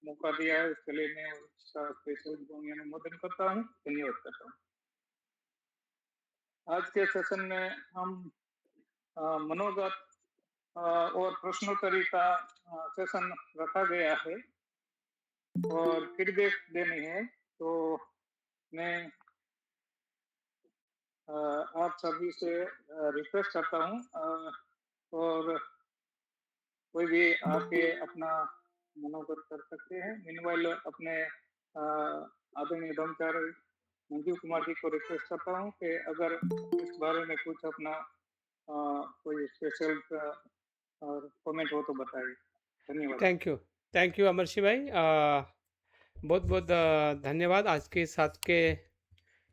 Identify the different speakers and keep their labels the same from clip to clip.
Speaker 1: मौका दिया है, उसके लिए मैं उसका स्पेशल अनुमोदन करता हूँ, धन्यवाद करता हूँ। आज के सेशन में हम मनोगत और प्रश्नोत्तरी का सेशन रखा गया है और फीडबैक देनी है। तो मैं आप सभी से रिक्वेस्ट करता हूँ और कोई भी आके अपना मनोगत कर सकते हैं। मीनवाइल अपने आदरणीय ब्रह्मचारी मंजू कुमार जी को रिक्वेस्ट करता हूँ कि अगर इस बारे में कुछ अपना कोई स्पेशल और कमेंट हो तो बताइए। धन्यवाद।
Speaker 2: थैंक यू अमरशी भाई। बहुत बहुत धन्यवाद आज के साथ के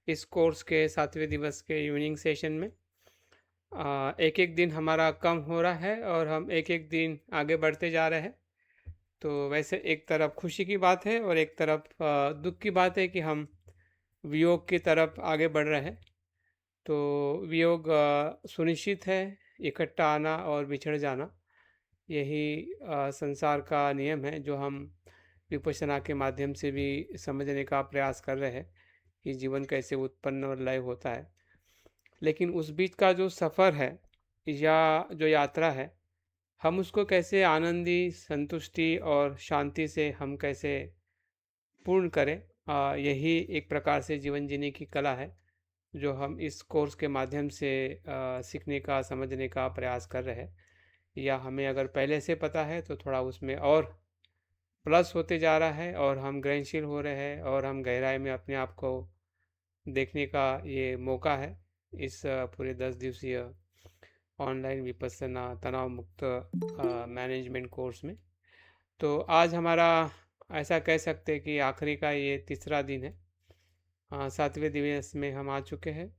Speaker 2: इस कोर्स के 7वें दिवस के इवनिंग सेशन में। एक एक दिन हमारा कम हो रहा है और हम एक एक दिन आगे बढ़ते जा रहे हैं। तो वैसे एक तरफ खुशी की बात है और एक तरफ दुख की बात है कि हम वियोग की तरफ आगे बढ़ रहे हैं। तो वियोग सुनिश्चित है, इकट्ठा आना और बिछड़ जाना यही संसार का नियम है, जो हम विपश्यना के माध्यम से भी समझने का प्रयास कर रहे हैं कि जीवन कैसे उत्पन्न और लय होता है। लेकिन उस बीच का जो सफ़र है या जो यात्रा है, हम उसको कैसे आनंदी, संतुष्टि और शांति से हम कैसे पूर्ण करें, यही एक प्रकार से जीवन जीने की कला है, जो हम इस कोर्स के माध्यम से सीखने का, समझने का प्रयास कर रहे हैं। या हमें अगर पहले से पता है तो थोड़ा उसमें और प्लस होते जा रहा है और हम ग्रहणशील हो रहे हैं और हम गहराई में अपने आप को देखने का ये मौका है इस पूरे 10 दिवसीय ऑनलाइन विपස්සना तनाव मुक्त मैनेजमेंट कोर्स में। तो आज हमारा ऐसा कह सकते हैं कि आखिरी का ये तीसरा दिन है। 7वें दिवस में हम आ चुके हैं।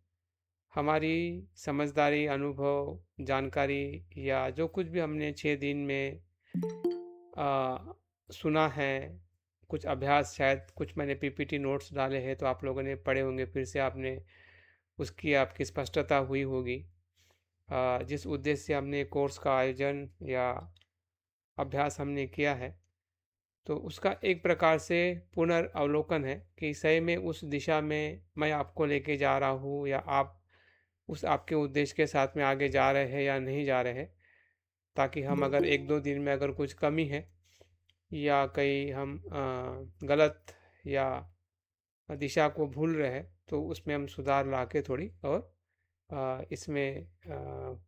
Speaker 2: हमारी समझदारी, अनुभव, जानकारी या जो कुछ भी हमने 6 दिन में आ, सुना है, कुछ अभ्यास, शायद कुछ मैंने पीपीटी नोट्स डाले हैं तो आप लोगों ने पढ़े होंगे, फिर से आपने उसकी आपकी स्पष्टता हुई होगी। जिस उद्देश्य से हमने कोर्स का आयोजन या अभ्यास हमने किया है, तो उसका एक प्रकार से पुनर्वलोकन है कि सही में उस दिशा में मैं आपको लेके जा रहा हूँ या आप उस आपके उद्देश्य के साथ में आगे जा रहे हैं या नहीं जा रहे हैं। ताकि हम अगर 1-2 दिन में अगर कुछ कमी है या कहीं हम गलत या दिशा को भूल रहे हैं तो उसमें हम सुधार ला के थोड़ी और इसमें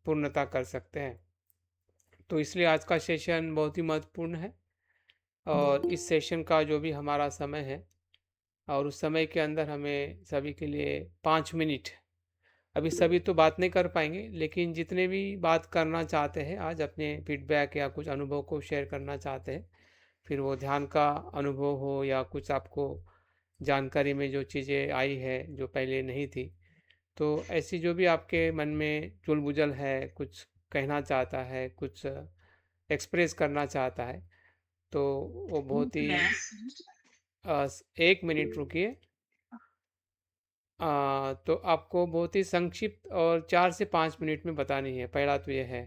Speaker 2: पूर्णता कर सकते हैं। तो इसलिए आज का सेशन बहुत ही महत्वपूर्ण है और इस सेशन का जो भी हमारा समय है और उस समय के अंदर हमें सभी के लिए 5 मिनट, अभी सभी तो बात नहीं कर पाएंगे लेकिन जितने भी बात करना चाहते हैं आज, अपने फीडबैक या कुछ अनुभव को शेयर करना चाहते हैं, फिर वो ध्यान का अनुभव हो या कुछ आपको जानकारी में जो चीज़ें आई है जो पहले नहीं थी, तो ऐसी जो भी आपके मन में चुलबुझल है, कुछ कहना चाहता है, कुछ एक्सप्रेस करना चाहता है, तो वो बहुत ही 1 मिनट रुकिए। तो आपको बहुत ही संक्षिप्त और 4 से 5 मिनट में बतानी है। पहला तो ये है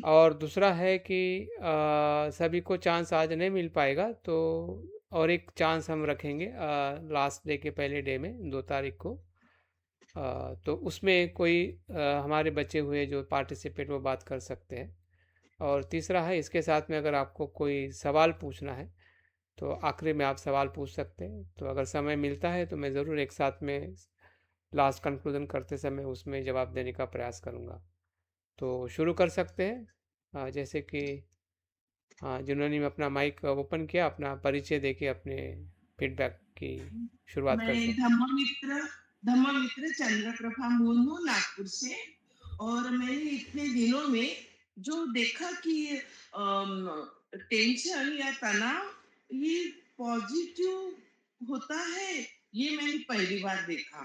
Speaker 2: और दूसरा है कि सभी को चांस आज नहीं मिल पाएगा, तो और एक चांस हम रखेंगे लास्ट डे के पहले डे में 2 तारीख को। तो उसमें कोई हमारे बचे हुए जो पार्टिसिपेट वो बात कर सकते हैं। और तीसरा है, इसके साथ में अगर आपको कोई सवाल पूछना है तो आखिरी में आप सवाल पूछ सकते हैं। तो अगर समय मिलता है तो मैं ज़रूर एक साथ में लास्ट कंक्लूजन करते समय उसमें जवाब देने का प्रयास करूँगा। तो शुरू कर सकते हैं। जैसे कि हाँ, जिन्होंने अपना माइक ओपन किया, अपना परिचय देके अपने फीडबैक की शुरुआत कर
Speaker 3: मैं
Speaker 2: सकते।
Speaker 3: धम्ममित्र चंद्रप्रभा मुर्मू, नागपुर से। और मैंने इतने दिनों में जो देखा कि टेंशन या तनाव ये पॉजिटिव होता है, ये मैंने पहली बार देखा।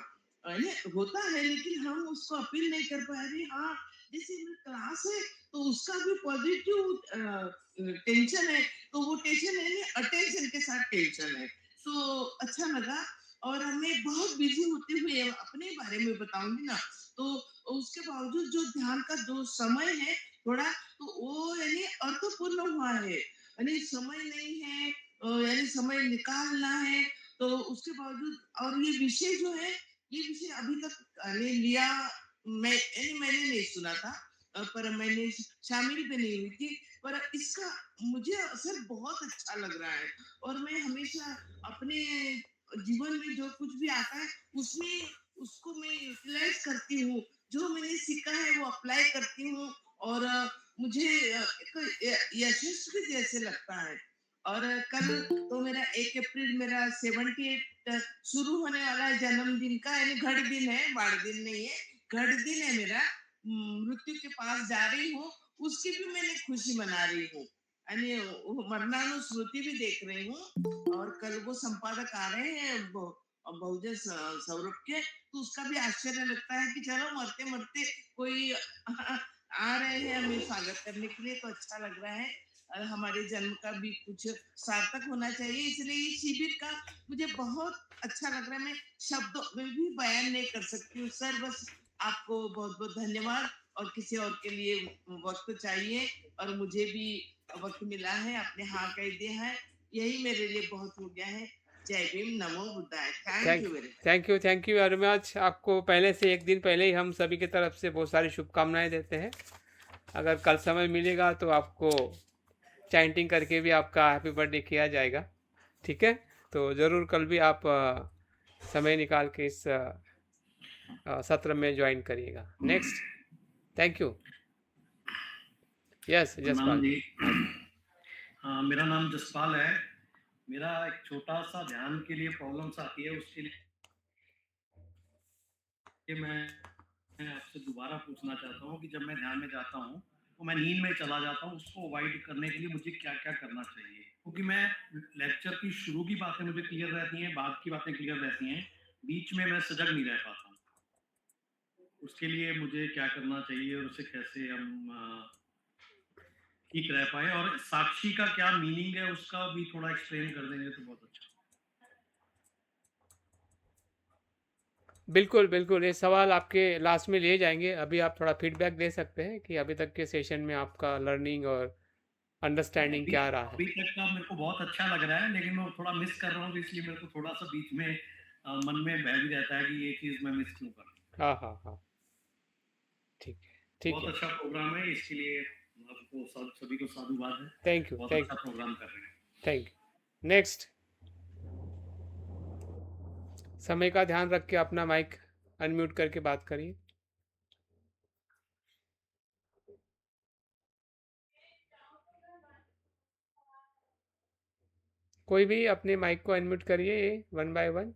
Speaker 3: होता है लेकिन हम उसको अपील नहीं कर पा रहे। हाँ, जैसे मेरी क्लास है तो उसका भी पॉजिटिव टेंशन है, तो वो टेंशन है अटेंशन के साथ टेंशन है। तो अच्छा लगा। और हमें बहुत बिजी होते हुए अपने बारे में बताऊंगी ना, तो उसके बावजूद जो ध्यान का जो समय है थोड़ा, तो वो अर्थपूर्ण हुआ है। समय नहीं है समय निकालना है, तो उसके बावजूद और ये विषय जो है, ये विषय अभी तक लिया मैंने नहीं सुना था, पर मैंने शामिल भी नहीं हुई थी, पर इसका मुझे असर बहुत अच्छा लग रहा है। और मैं हमेशा अपने जीवन में जो कुछ भी आता है, उसमें उसको मैं यूटिलाइज करती हूँ, जो मैंने सीखा है वो अप्लाई करती हूँ, और मुझे एक यशस्वी जैसे लगता है। और कल तो मेरा 1 अप्रैल मेरा 78 शुरू होने वाला है जन्मदिन का, यानी घड़ दिन है, बाड़ दिन नहीं है, घड़ दिन है मेरा। मृत्यु के पास जा रही हूँ, उसकी भी मैंने खुशी मना रही हूँ, यानी वो मरणानुस्मृति भी देख रही हूँ। और कल वो संपादक आ रहे हैं बहुजन सौरभ के, तो उसका भी आश्चर्य लगता है कि चलो मरते मरते कोई आ रहे हैं हमें स्वागत करने के लिए, तो अच्छा लग रहा है। और हमारे जन्म का भी कुछ सार्थक होना चाहिए, इसलिए ये शिविर का मुझे बहुत अच्छा लग रहा है। मैं शब्दों में भी बयान नहीं कर सकती हूँ सर, बस आपको बहुत बहुत धन्यवाद। और किसी और के लिए वक्त चाहिए, और मुझे भी वक्त मिला है, आपने हाँ कह दिया है, यही मेरे लिए बहुत हो गया है। जय भीम, नमो बुद्धाय। Thank
Speaker 2: thank
Speaker 3: you very much.
Speaker 2: Thank you very much. आपको पहले से एक दिन पहले ही हम सभी की तरफ से बहुत सारी शुभकामनाएं देते हैं। अगर कल समय मिलेगा तो आपको चैंटिंग करके भी आपका हैप्पी बर्थडे किया जाएगा, ठीक है? तो ज़रूर कल भी आप समय निकाल के इस सत्र में ज्वाइन करिएगा। नेक्स्ट। Thank you. यस
Speaker 4: प्रणाम
Speaker 2: जसपाल।
Speaker 4: जी।
Speaker 2: हाँ जी।
Speaker 4: हाँ, मेरा नाम जसपाल है। मेरा एक छोटा सा ध्यान के लिए प्रॉब्लम्स आती है, उसके लिए मैं आपसे दोबारा पूछना चाहता हूँ कि जब मैं ध्यान में जाता हूँ तो मैं नींद में चला जाता हूँ, उसको अवॉइड करने के लिए मुझे क्या क्या करना चाहिए? क्योंकि मैं लेक्चर की शुरू की बातें मुझे क्लियर रहती हैं, बाद की बातें क्लियर रहती हैं, बीच में मैं सजग नहीं रह पाता हूँ। उसके लिए मुझे क्या करना चाहिए और उसे कैसे हम ठीक रह पाए? और साक्षी का क्या मीनिंग है उसका भी थोड़ा एक्सप्लेन कर देंगे तो बहुत अच्छा।
Speaker 2: बिल्कुल बिल्कुल, ये सवाल आपके लास्ट में लिए जाएंगे। अभी आप थोड़ा फीडबैक दे सकते हैं कि अभी तक के सेशन में आपका लर्निंग और
Speaker 4: नहीं,
Speaker 2: अंडरस्टैंडिंग
Speaker 4: अभी
Speaker 2: क्या रहा है।
Speaker 4: अभी तक का मेरे को बहुत अच्छा लग रहा है, लेकिन मैं थोड़ा मिस कर रहा हूँ, तो इसलिए मेरे को थोड़ा सा बीच में मन में भय भी रहता है कि ये चीज़ मैं मिस क्यों कर रहा हूँ।
Speaker 2: हाँ हाँ हाँ, ठीक है ठीक
Speaker 4: बहुत
Speaker 2: है।
Speaker 4: अच्छा प्रोग्राम है, इसके लिए आपको सभी को साधुवाद है।
Speaker 2: थैंक यू
Speaker 4: बहुत
Speaker 2: थैंक
Speaker 4: अच्छा प्रोग्राम कर रहे हैं।
Speaker 2: Thank you. नेक्स्ट। समय का ध्यान रख के अपना माइक अनम्यूट करके बात करिए। कोई भी अपने माइक को अनम्यूट करिए, वन बाय वन।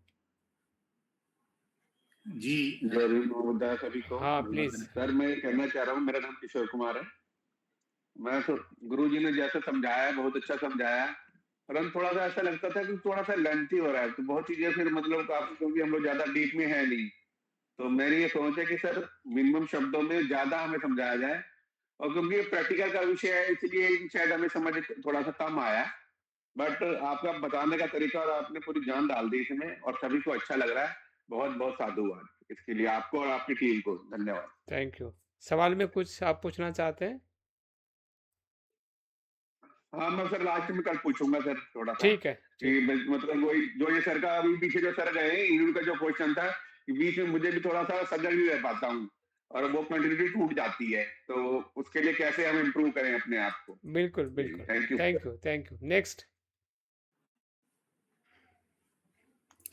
Speaker 5: जी जय भीम बुद्धा सभी को।
Speaker 2: हाँ प्लीज।
Speaker 5: सर मैं कहना चाह रहा हूँ, मेरा नाम किशोर कुमार है। मैं तो गुरु जी ने जैसे समझाया बहुत अच्छा समझाया, परंतु थोड़ा सा ऐसा लगता था कि थोड़ा सा लेंथी हो रहा है, तो बहुत चीजें फिर मतलब काफी, क्योंकि हम लोग ज्यादा डीप में है नहीं, तो मेरी ये सोच है कि सर मिनिमम शब्दों में ज्यादा हमें समझाया जाए, और क्योंकि ये प्रैक्टिकल का विषय है इसलिए शायद हमें समझ थोड़ा सा कम आया, बट आपका बताने का तरीका और आपने पूरी जान डाल दी इसमें और सभी को अच्छा लग रहा है। बहुत बहुत साधुवाद इसके लिए आपको और आपकी टीम को, धन्यवाद।
Speaker 2: Thank you. सवाल में कुछ आप पूछना चाहते हैं?
Speaker 5: हाँ मैं सर लास्ट में कल पूछूंगा सर थोड़ा सा
Speaker 2: ठीक है
Speaker 5: कि
Speaker 2: ठीक है।
Speaker 5: मतलब वही जो ये सर का अभी पीछे जो सर गए इनका जो क्वेश्चन था कि बीच में मुझे भी थोड़ा सा सजग नहीं रह पाता हूँ और वो कंटिन्यूटी टूट जाती है, तो उसके लिए कैसे हम इम्प्रूव करें अपने आप को।
Speaker 2: बिल्कुल बिल्कुल।
Speaker 5: Thank you.
Speaker 2: Thank you thank you. Next.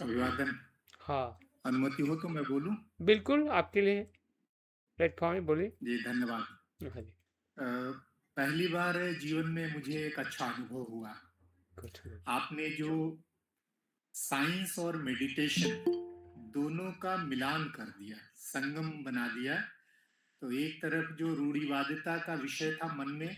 Speaker 6: अभिवादन।
Speaker 2: हाँ
Speaker 6: अनुमति हो तो मैं बोलूं?
Speaker 2: बिल्कुल, आपके लिए प्लेटफॉर्म है, बोलिए।
Speaker 6: जी धन्यवाद।
Speaker 2: हाँ जी।
Speaker 6: पहली बार जीवन में मुझे एक अच्छा अनुभव हुआ। आपने जो साइंस और मेडिटेशन दोनों का मिलान कर दिया, संगम बना दिया, तो एक तरफ जो रूढ़िवादिता का विषय था मन में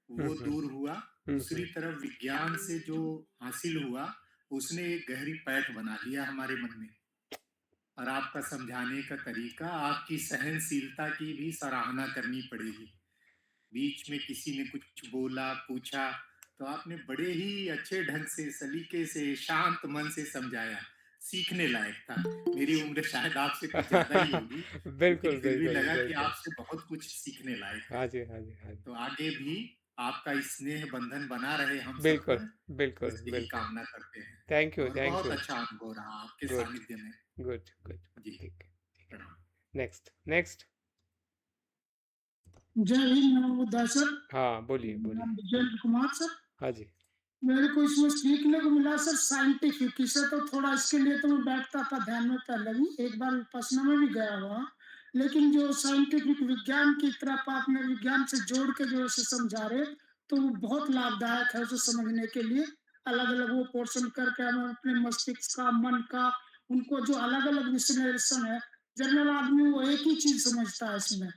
Speaker 6: वो दूर हुआ, दूसरी तरफ विज्ञान से जो हासिल हुआ उसने एक गहरी पैठ बना लिया हमारे मन में। और आपका समझाने का तरीका, आपकी सहनशीलता की भी सराहना करनी पड़ेगी। बीच में किसी ने कुछ बोला पूछा तो आपने बड़े ही अच्छे ढंग से, सलीके से, शांत मन से समझाया, सीखने लायक था। मेरी उम्र शायद आपसे कुछ ज्यादा ही होगी, लेकिन
Speaker 2: बिल्कुल
Speaker 6: फिर भी
Speaker 2: बिल्कुल
Speaker 6: लगा कि
Speaker 2: बिल्कुल।
Speaker 6: आपसे बहुत कुछ सीखने लायक है।
Speaker 2: हाँ जी हाँ जी हाँ जी।
Speaker 6: तो आगे भी आपका स्नेह बंधन बना रहे हम सब
Speaker 2: बिल्कुल,
Speaker 6: पर,
Speaker 2: बिल्कुल,
Speaker 6: इसकी ही
Speaker 2: बिल्कुल।
Speaker 6: कामना करते हैं।
Speaker 2: थैंक यू,
Speaker 6: और
Speaker 2: थैंक
Speaker 6: बहुत
Speaker 2: यू।
Speaker 6: अच्छा अनुभव रहा आपके
Speaker 2: गुड,
Speaker 6: सानिध्य में।
Speaker 2: Good, good.
Speaker 6: जी,
Speaker 2: ठीक है, ठीक है।
Speaker 6: प्रणाम।
Speaker 2: Next, next.
Speaker 7: जय हिंद, नमो बुद्धाय सर।
Speaker 2: हाँ, बोलिए,
Speaker 7: मेरा
Speaker 2: बोलिए।
Speaker 7: नाम विजेंद्र कुमार सर।
Speaker 2: हाँ जी।
Speaker 7: मेरे को इसमें सीखने को मिला सर साइंटिफिक से, तो थोड़ा इसके लिए तो मैं बैठता था ध्यान में पहले भी, एक बार विपश्यना में भी गया हुआ, लेकिन जो साइंटिफिक विज्ञान की तरफ आपने विज्ञान से जोड़ के जो उसे समझा रहे, तो वो बहुत लाभदायक है उसे समझने के लिए। अलग अलग वो पोर्शन करके हमें अपने मस्तिष्क का, मन का, उनको जो अलग अलग विश्लेषण है, जनरल आदमी वो एक ही चीज समझता है इसमें।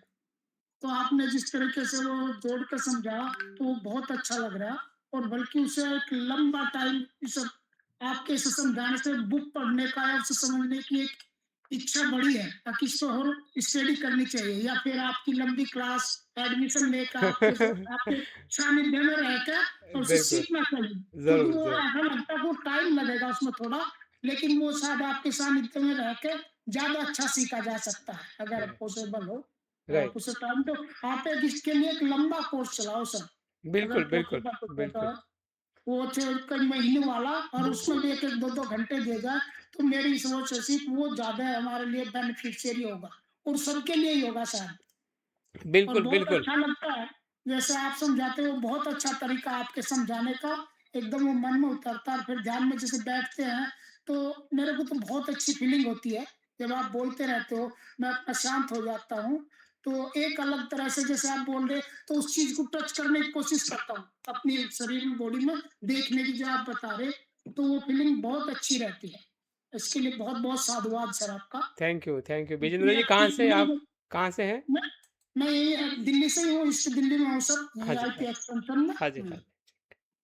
Speaker 7: तो आपने जिस तरीके से वो जोड़ के समझा, तो वो बहुत अच्छा लग रहा है। और बल्कि उसे एक लंबा टाइम इस आपके इसे समझाने से बुक पढ़ने का या उसे समझने की एक इच्छा बड़ी है, ताकि इसको और स्टडी करनी चाहिए, या फिर आपकी लंबी क्लास एडमिशन लेकर आपके सानिध्य में रहकर और उसे
Speaker 2: बिल्कुल,
Speaker 7: सीखना चाहिए, क्योंकि
Speaker 2: ज़रूर,
Speaker 7: वो
Speaker 2: ज़रूर।
Speaker 7: ऐसा लगता है कि वो टाइम लगेगा उसमें थोड़ा, लेकिन वो शायद आपके सानिध्य में रहकर ज्यादा अच्छा सीखा जा सकता है अगर
Speaker 2: राइट,
Speaker 7: पॉसिबल हो। आप
Speaker 2: राइट।
Speaker 7: उसे टाइम तो आप एक इसके लिए एक लंबा कोर्स चलाओ सर, अगर
Speaker 2: बिल्कुल, बिल्कुल,
Speaker 7: पॉसिबल हो तो।
Speaker 2: बिल्कुल।
Speaker 7: वो कई महीने वाला और उसमें भी एक एक दो दो घंटे देगा, तो मेरी सोच ऐसी कि वो ज्यादा हमारे लिए बेनिफिशियरी होगा और सबके लिए ही होगा शायद। और
Speaker 2: बिल्कुल,
Speaker 7: बहुत
Speaker 2: बिल्कुल।
Speaker 7: अच्छा लगता है जैसे आप समझाते हो, बहुत अच्छा तरीका आपके समझाने का, एकदम वो मन में उतरता है। और फिर ध्यान में जैसे बैठते हैं, तो मेरे को तो बहुत अच्छी फीलिंग होती है जब आप बोलते रहते हो, मैं अपना शांत हो जाता हूँ। तो एक अलग तरह से जैसे आप बोल रहे, तो उस चीज को टच करने की कोशिश करता हूँ अपनी शरीर में, बॉडी में देखने की जो आप बता रहे, तो वो फीलिंग बहुत अच्छी रहती है। इसके लिए बहुत बहुत साधुवाद सर आपका।
Speaker 2: Thank you, thank you. Vijendra
Speaker 7: इसलिए
Speaker 2: जी
Speaker 7: आपकी
Speaker 2: कहाँ से आप?
Speaker 7: वीडियो
Speaker 2: कहाँ से हैं?
Speaker 7: मैं मैं यही दिल्ली से ही हूँ, ईस्ट दिल्ली में हूँ सर,
Speaker 2: हाँ जी,
Speaker 7: वीआईपी
Speaker 2: हाँ जी।
Speaker 7: एक्सटेंशन में।
Speaker 2: हाँ जी, हाँ जी।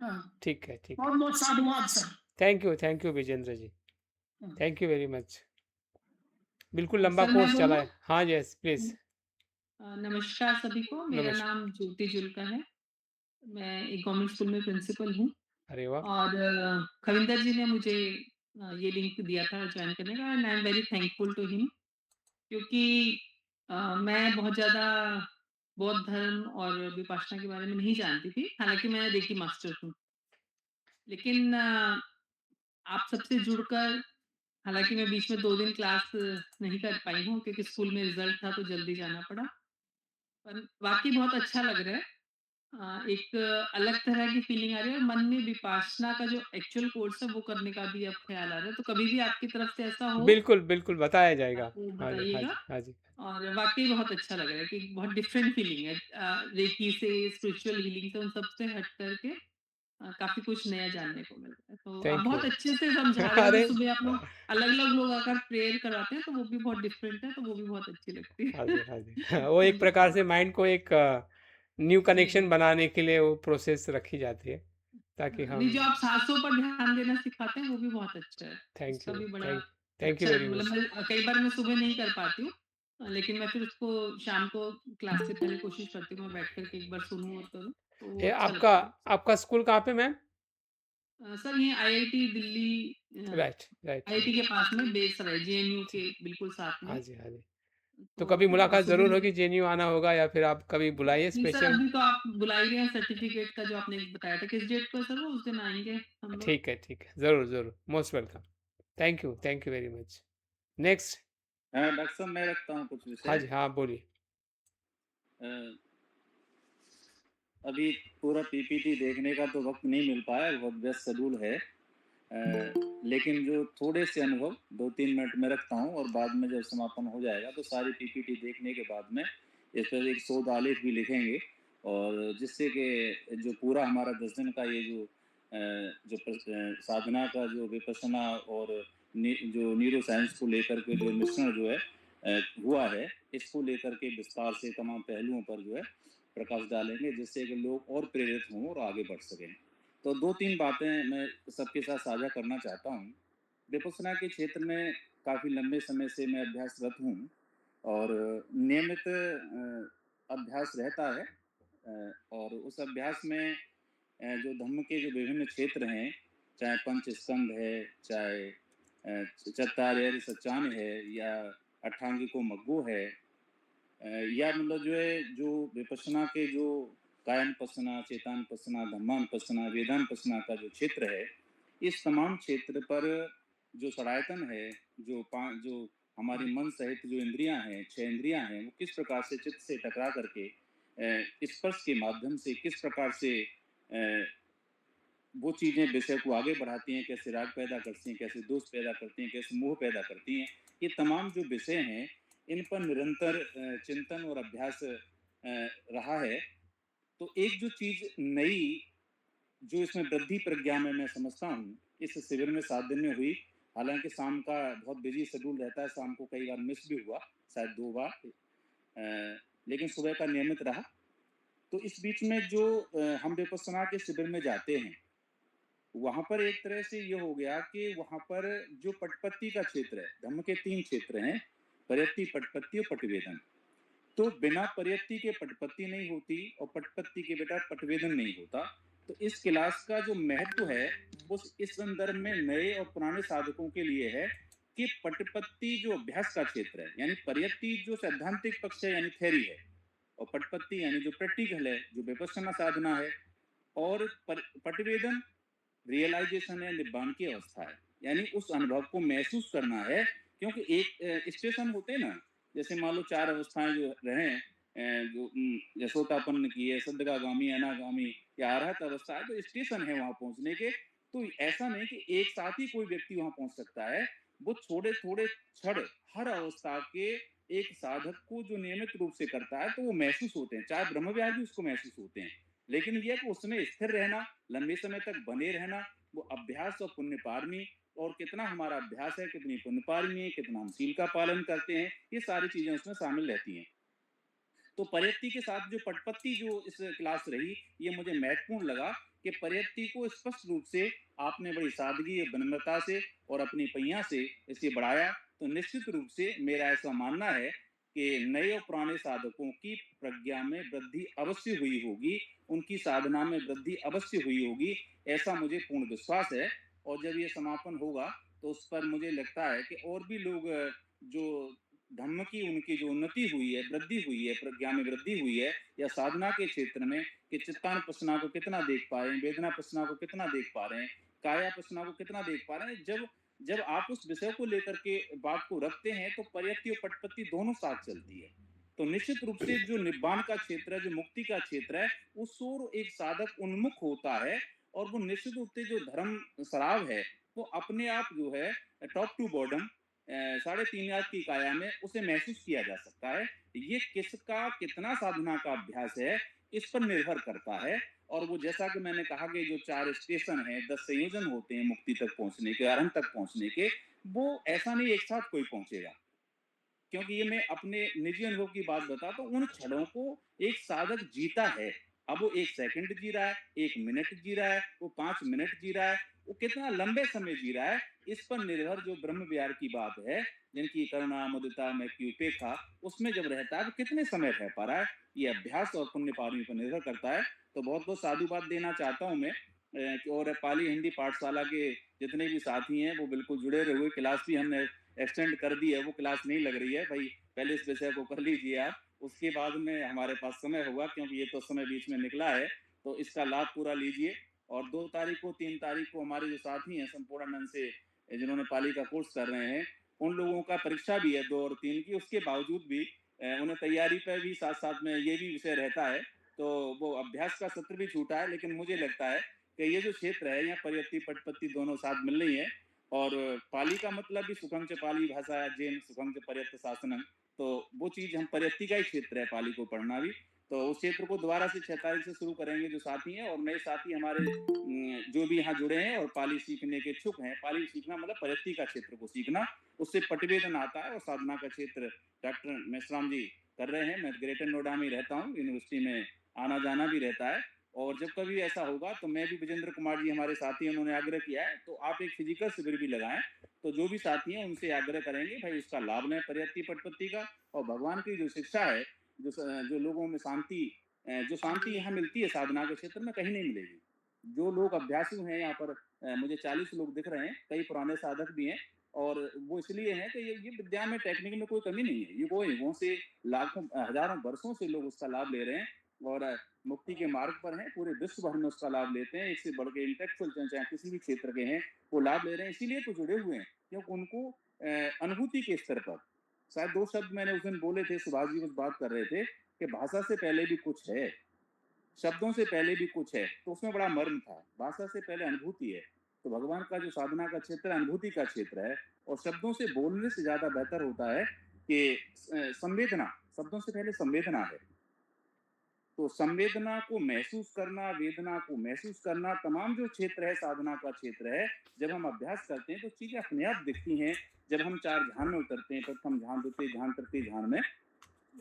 Speaker 7: हाँ,
Speaker 2: ठीक है, ठीक है।
Speaker 7: बहुत बहुत साधुवाद sir.
Speaker 2: Thank you Vijendra ji. Thank you very much. बिल्कुल लंबा
Speaker 8: सर मैं
Speaker 2: कोर्स चला
Speaker 8: बोलूं?
Speaker 2: है। हाँ, यस, प्लीज़।
Speaker 8: नमस्कार सभी को, मेरा
Speaker 2: नमस्कार।
Speaker 8: नाम ज्योति जुल्का है। मैं एक गवर्नमेंट स्कूल में प्रिंसिपल हूँ
Speaker 2: अरे वाह!
Speaker 8: और खविंदर जी ने मुझे ये लिंक दिया था ज्वाइन करने का, and I am very thankful to him, क्योंकि मैं बहुत ज़्यादा बौद्ध धर्म और विपासना के बारे में नहीं जानती थी, हालांकि मैं रेकी मास्टर हूँ। लेकिन आप सबसे जुड़कर, हालांकि मैं बीच में 2 दिन क्लास नहीं कर पाई हूँ क्योंकि स्कूल में रिजल्ट था तो जल्दी जाना पड़ा, पर वाक़ई बहुत अच्छा लग रहा है। एक अलग तरह की फीलिंग आ रही है और मन में विपासना का जो एक्चुअल कोर्स है वो करने का भी अब ख़्याल आ रहा है। तो कभी भी आपकी तरफ से ऐसा हो,
Speaker 2: बिल्कुल, बिल्कुल बताया जाएगा।
Speaker 8: आप वो
Speaker 2: हाँ जी, हाँ
Speaker 8: बताइएगा।
Speaker 2: जी, हाँ जी।
Speaker 8: और वाक़ई बहुत अच्छा लग रहा है कि बहुत डिफरेंट फीलिंग है। रेकी से, स्पिरिचुअल हीलिंग से, उन सब से हट करके काफ़ी कुछ नया जानने को मिल रहा है। तो आप
Speaker 2: थैंक यू।
Speaker 8: बहुत अच्छे से समझा रहे हो। जो
Speaker 2: अरे!
Speaker 8: सुबह आप लोग अलग-अलग लोग आकर प्रेयर करवाते हैं तो वो भी बहुत डिफरेंट है, तो वो भी बहुत अच्छी लगती
Speaker 2: हाँ
Speaker 8: है।
Speaker 2: जी, हाँ जी। वो
Speaker 8: हाँ
Speaker 2: एक
Speaker 8: जी।
Speaker 2: प्रकार से माइंड को एक न्यू
Speaker 8: जी।
Speaker 2: कनेक्शन बनाने के लिए वो प्रोसेस रखी जाती है, ताकि
Speaker 8: नहीं,
Speaker 2: हम
Speaker 8: जो आप सांसों पर ध्यान देना सिखाते हैं वो भी बहुत अच्छा है।
Speaker 2: थैंक
Speaker 8: उसका
Speaker 2: यू,
Speaker 8: भी बड़ा
Speaker 2: थैंक यू
Speaker 8: अच्छा,
Speaker 2: वेरी
Speaker 8: मतलब
Speaker 2: मच।
Speaker 8: मैं कई बार मैं सुबह नहीं कर पाती हूँ, लेकिन मैं फिर उसको शाम को क्लास से पहले कोशिश करती हूँ मैं बैठ कर के एक बार सुनूँ और करूँ, तो वो
Speaker 2: ये
Speaker 8: अच्छा
Speaker 2: आपका
Speaker 8: लगता है।
Speaker 2: आपका स्कूल कहाँ पे मैम?
Speaker 8: सर ये IIT Delhi,
Speaker 2: right, right,
Speaker 8: IIT
Speaker 2: right.
Speaker 8: के पास में बेगूसराय, जेएनयू
Speaker 2: जी।
Speaker 8: के बिल्कुल साथ में।
Speaker 2: हाँ जी, हाँ जी। तो
Speaker 8: तो
Speaker 2: कभी मुलाकात ज़रूर
Speaker 8: सुबह,
Speaker 2: होगी, जेएनयू आना होगा या फिर आप कभी बुलाइए
Speaker 8: जी सर,
Speaker 2: स्पेशल।
Speaker 8: अभी तो आप बुला ही रहे हैं, सर्टिफिकेट का जो आपने बताया था किस डेट को है सर, वो उस दिन आएंगे हम लोग।
Speaker 2: ठीक है, ठीक है। ज़रूर, ज़रूर। Most welcome. Thank you very much. Next.
Speaker 9: Doctor साहब मैं रखता हूँ कुछ
Speaker 2: हाँ
Speaker 9: विषय।
Speaker 2: जी, हाँ, बोलिए।
Speaker 9: अ, अभी पूरा पीपीटी देखने का तो वक्त नहीं मिल पाया, बहुत व्यस्त शेड्यूल है। लेकिन जो थोड़े से अनुभव 2-3 मिनट में रखता हूँ और बाद में जब समापन हो जाएगा तो सारी पीपीटी देखने के बाद में इस पर एक शोध आलेख भी लिखेंगे, और जिससे कि जो पूरा हमारा 10 दिन का ये साधना का जो विपස්සना और जो न्यूरो साइंस को लेकर के जो मिश्रण जो है हुआ है, इसको लेकर के विस्तार से तमाम पहलुओं पर जो है प्रकाश डालेंगे, जिससे कि लोग और प्रेरित हों और आगे बढ़ सकें। तो 2-3 बातें मैं सबके साथ साझा करना चाहता हूँ। विपස්සना के क्षेत्र में काफ़ी लंबे समय से मैं अभ्यासरत हूँ और नियमित अभ्यास रहता है। और उस अभ्यास में जो धम्म के जो विभिन्न क्षेत्र हैं, चाहे पंच स्कंध है, चाहे चत्तार्य सचान है, या अट्ठांगिको मग्गो है, या मतलब जो है जो विपස්සना के जो कायानुपස්සना, चेतानुपස්සना, धम्मानुपස්සना, वेदानुपස්සना का जो क्षेत्र है, इस तमाम क्षेत्र पर जो सरायतन है, जो हमारी मन सहित जो इंद्रियां हैं, 6 इंद्रियां हैं, वो किस प्रकार से चित्त से टकरा करके स्पर्श के माध्यम से किस प्रकार से वो चीज़ें विषय को आगे बढ़ाती हैं, कैसे राग पैदा करती हैं, कैसे दोष पैदा करती हैं, कैसे मोह पैदा करती हैं, ये तमाम जो विषय हैं, इन पर निरंतर चिंतन और अभ्यास रहा है। तो एक जो चीज़ नई जो इसमें वृद्धि प्रज्ञा में मैं समझता हूँ, इस शिविर में 7 दिन में हुई। हालाँकि शाम का बहुत बिज़ी शेड्यूल रहता है, शाम को कई बार मिस भी हुआ, शायद 2 बार, लेकिन सुबह का नियमित रहा। तो इस बीच में जो हम विपस्सना के शिविर में जाते हैं, वहाँ पर एक तरह से ये हो गया कि वहाँ पर जो पटपत्ती का क्षेत्र है, धम्म के 3 क्षेत्र हैं, पर्यत्ति, पटपत्ती और पटवेदन। तो बिना पर्यत्ति के पटपत्ती नहीं होती और पटपत्ती के बेटा पटवेदन नहीं होता। तो इस क्लास का जो महत्व है, उस इस संदर्भ में नए और पुराने साधकों के लिए है कि पटपत्ती जो अभ्यास का क्षेत्र है, यानी पर्यत्ति जो सैद्धांतिक पक्ष है, यानी थ्योरी है, और पटपत्ती यानी जो प्रैक्टिकल है, जो विपस्सना साधना है, और पटवेदन रियलाइजेशन है, निब्बान की अवस्था है, यानी उस अनुभव को महसूस करना है। क्योंकि एक स्टेशन होते हैं ना, जैसे मान लो 4 अवस्थाएं जो रहे जो यशोतापन्न की है, सद्गगामी, अनागामी या अरहत अवस्था है, तो स्टेशन है वहां पहुंचने के। तो ऐसा नहीं कि एक साथ ही कोई व्यक्ति वहां पहुंच सकता है, वो थोड़े थोड़े क्षण हर अवस्था के एक साधक को जो नियमित रूप से करता है, तो वो महसूस होते हैं, चाहे ब्रह्म विहार भी उसको महसूस होते हैं। लेकिन यह कि उसमें स्थिर रहना, लंबे समय तक बने रहना, वो अभ्यास और पुण्य पारमी, और कितना हमारा अभ्यास है, कितनी पुण्य पारमी है, कितना हम शील का पालन करते हैं, ये सारी चीजें उसमें शामिल रहती हैं। तो पर्यत्ति के साथ जो पटपत्ती जो इस क्लास रही, ये मुझे महत्वपूर्ण लगा कि पर्यत्ति को स्पष्ट रूप से आपने बड़ी सादगी और विनम्रता से और अपनी पैया से इसे बढ़ाया। तो निश्चित रूप से मेरा ऐसा मानना है कि नए और पुराने साधकों की प्रज्ञा में वृद्धि अवश्य हुई होगी, उनकी साधना में वृद्धि अवश्य हुई होगी, ऐसा मुझे पूर्ण विश्वास है। और जब ये समापन होगा, तो उस पर मुझे लगता है कि और भी लोग जो धम्म की उनकी जो उन्नति हुई है, वृद्धि हुई है, प्रज्ञा में वृद्धि हुई है, या साधना के क्षेत्र में कि चित्तानुपස්සना को कितना देख पा रहे हैं, वेदनापස්සना को कितना देख पा रहे हैं, कायापස්සना को कितना देख पा रहे हैं, जब आप उस विषय को लेकर के बात को रखते हैं, तो पर्यत्ति और पटपत्ती दोनों साथ चलती है। तो निश्चित रूप से जो निब्बान का क्षेत्र है, जो मुक्ति का क्षेत्र है, उस ओर एक साधक उन्मुख होता है, और वो निश्चित रूप से जो धर्म शराब है, वो अपने आप जो है टॉप टू बॉटम 3.5 याद की काया में उसे महसूस किया जा सकता है। ये किसका कितना साधना का अभ्यास है, इस पर निर्भर करता है। और वो जैसा कि मैंने कहा कि जो 4 स्टेशन हैं, 10 संयोजन होते हैं मुक्ति तक पहुंचने के, अरहंत तक पहुंचने के, वो ऐसा नहीं एक साथ कोई पहुंचेगा। क्योंकि ये मैं अपने निजी अनुभव की बात बताता हूँ, उन क्षणों को एक साधक जीता है। अब वो 1 सेकंड जी रहा है, 1 मिनट जी रहा है, वो 5 मिनट जी रहा है, वो कितना लंबे समय जी रहा है, इस पर निर्भर जो ब्रह्म विहार की बात है, जिनकी करुणा, मुदिता, मैं की उपेक्षा, उसमें जब रहता है तो कितने समय रह पा रहा है, ये अभ्यास और पुण्य पारमी पर निर्भर करता है। तो बहुत बहुत साधुवाद देना चाहता हूँ मैं। और पाली हिंदी पाठशाला के जितने भी साथी हैं, वो बिल्कुल जुड़े रहे। क्लास भी हमने एक्सटेंड कर दी है, वो क्लास नहीं लग रही है भाई, पहले इस विषय को कर लीजिए आप, उसके बाद में हमारे पास समय होगा, क्योंकि ये तो समय बीच में निकला है, तो इसका लाभ पूरा लीजिए। और 2 तारीख को, 3 तारीख को हमारे जो साथी हैं संपूर्णानंद से, जिन्होंने पाली का कोर्स कर रहे हैं, उन लोगों का परीक्षा भी है 2 और 3 की, उसके बावजूद भी उन्हें तैयारी पर भी साथ साथ में ये भी विषय रहता है। तो वो अभ्यास का सत्र भी छूटा है, लेकिन मुझे लगता है कि ये जो क्षेत्र है, यहाँ पर्यत्ति पटपत्ती दोनों साथ मिल रही है। और पाली का मतलब भी सुखम च पाली भाषा जेन सुखम च पर्यत्त शासनम, तो वो चीज हम पर्यत्ति का ही क्षेत्र है, पाली को पढ़ना भी। तो उस क्षेत्र को दोबारा से 6 तारीख से शुरू करेंगे जो साथी हैं, और नए साथी हमारे जो भी यहाँ जुड़े हैं और पाली सीखने के इच्छुक हैं। पाली सीखना मतलब पर्यत्ति का क्षेत्र को सीखना, उससे पटवेदन आता है। और साधना का क्षेत्र डॉक्टर मेश्राम जी कर रहे हैं। मैं ग्रेटर नोएडा में रहता हूँ, यूनिवर्सिटी में आना जाना भी रहता है। और जब कभी ऐसा होगा तो मैं भी, विजेंद्र कुमार जी हमारे साथी हैं, उन्होंने आग्रह किया है, तो आप एक फिजिकल शिविर भी लगाएं। तो जो भी साथी हैं उनसे आग्रह करेंगे भाई उसका लाभ लें, पर्यत्ति पटपत्ती का। और भगवान की जो शिक्षा है, जो लोगों में शांति, जो शांति यहाँ मिलती है साधना के क्षेत्र में, कहीं नहीं मिलेगी। जो लोग अभ्यासु हैं यहाँ पर, मुझे 40 लोग दिख रहे हैं, कई पुराने साधक भी हैं। और वो इसलिए है कि ये विद्या में, टेक्निक में कोई कमी नहीं है। ये वो युगों से, लाखों हजारों वर्षों से लोग उसका लाभ ले रहे हैं। और मुक्ति के मार्ग पर हैं, पूरे विश्व भर में उसका लाभ लेते हैं। इससे बढ़ के इंटेलेक्चुअल चाहे किसी भी क्षेत्र के हैं वो लाभ ले रहे हैं, इसीलिए तो जुड़े हुए हैं, क्योंकि उनको अनुभूति के स्तर पर शायद 2 शब्द मैंने उस दिन बोले थे, सुभाष जी कुछ बात कर रहे थे कि भाषा से पहले भी कुछ है, शब्दों से पहले भी कुछ है, तो उसमें बड़ा मर्म था। भाषा से पहले अनुभूति है, तो भगवान का जो साधना का क्षेत्र अनुभूति का क्षेत्र है, और शब्दों से बोलने से ज्यादा बेहतर होता है कि संवेदना, शब्दों से पहले संवेदना है। तो संवेदना को महसूस करना, वेदना को महसूस करना, तमाम जो क्षेत्र है साधना का क्षेत्र है, जब हम अभ्यास करते हैं तो चीजें अपने आप दिखती हैं। जब हम 4 ध्यान में उतरते हैं, प्रथम ध्यान, द्वितीय ध्यान, तृतीय ध्यान में,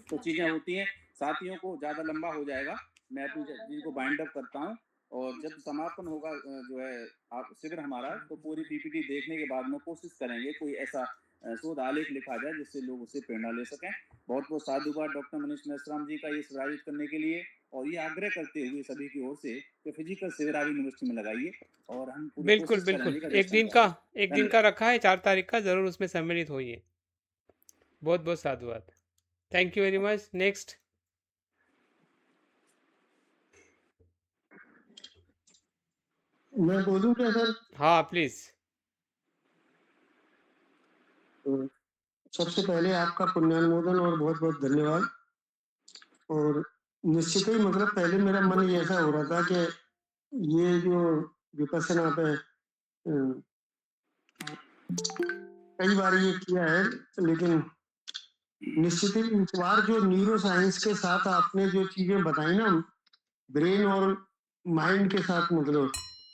Speaker 9: तो चीजें होती हैं। साथियों को ज्यादा लंबा हो जाएगा, मैं अपनी चीज को बाइंड अप करता हूँ, और जब समापन होगा जो है शिविर हमारा, तो पूरी पीपीटी देखने के बाद में कोशिश करेंगे कोई ऐसा शोध आलेख लिखा जाए जिससे लोग उससे प्रेरणा ले सकें। बहुत बहुत साधुवाद डॉक्टर मनीष मेश्राम जी का ये आयोजित करने के लिए, और ये आग्रह करते हुए सभी की ओर से कि फिजिकल शिविर आप यूनिवर्सिटी में लगाइए, और हम पूरी
Speaker 2: बिल्कुल
Speaker 9: कोशिश
Speaker 2: बिल्कुल
Speaker 9: करेंगे
Speaker 2: एक दिन का रखा है 4 तारीख का, जरूर उसमें सम्मिलित होइए। बहुत बहुत साधुवाद, thank you very much. Next.
Speaker 10: मैं बोलूं क्या सर?
Speaker 2: हाँ प्लीज।
Speaker 10: सबसे पहले आपका पुण्यानुमोदन और बहुत बहुत धन्यवाद। और निश्चित ही मतलब पहले मेरा मन ये ऐसा हो रहा था कि ये जो विपස්සना पे कई बार ये किया है, लेकिन निश्चित ही इस बार जो न्यूरो साइंस के साथ आपने जो चीजें बताई ना, ब्रेन और माइंड के साथ, मतलब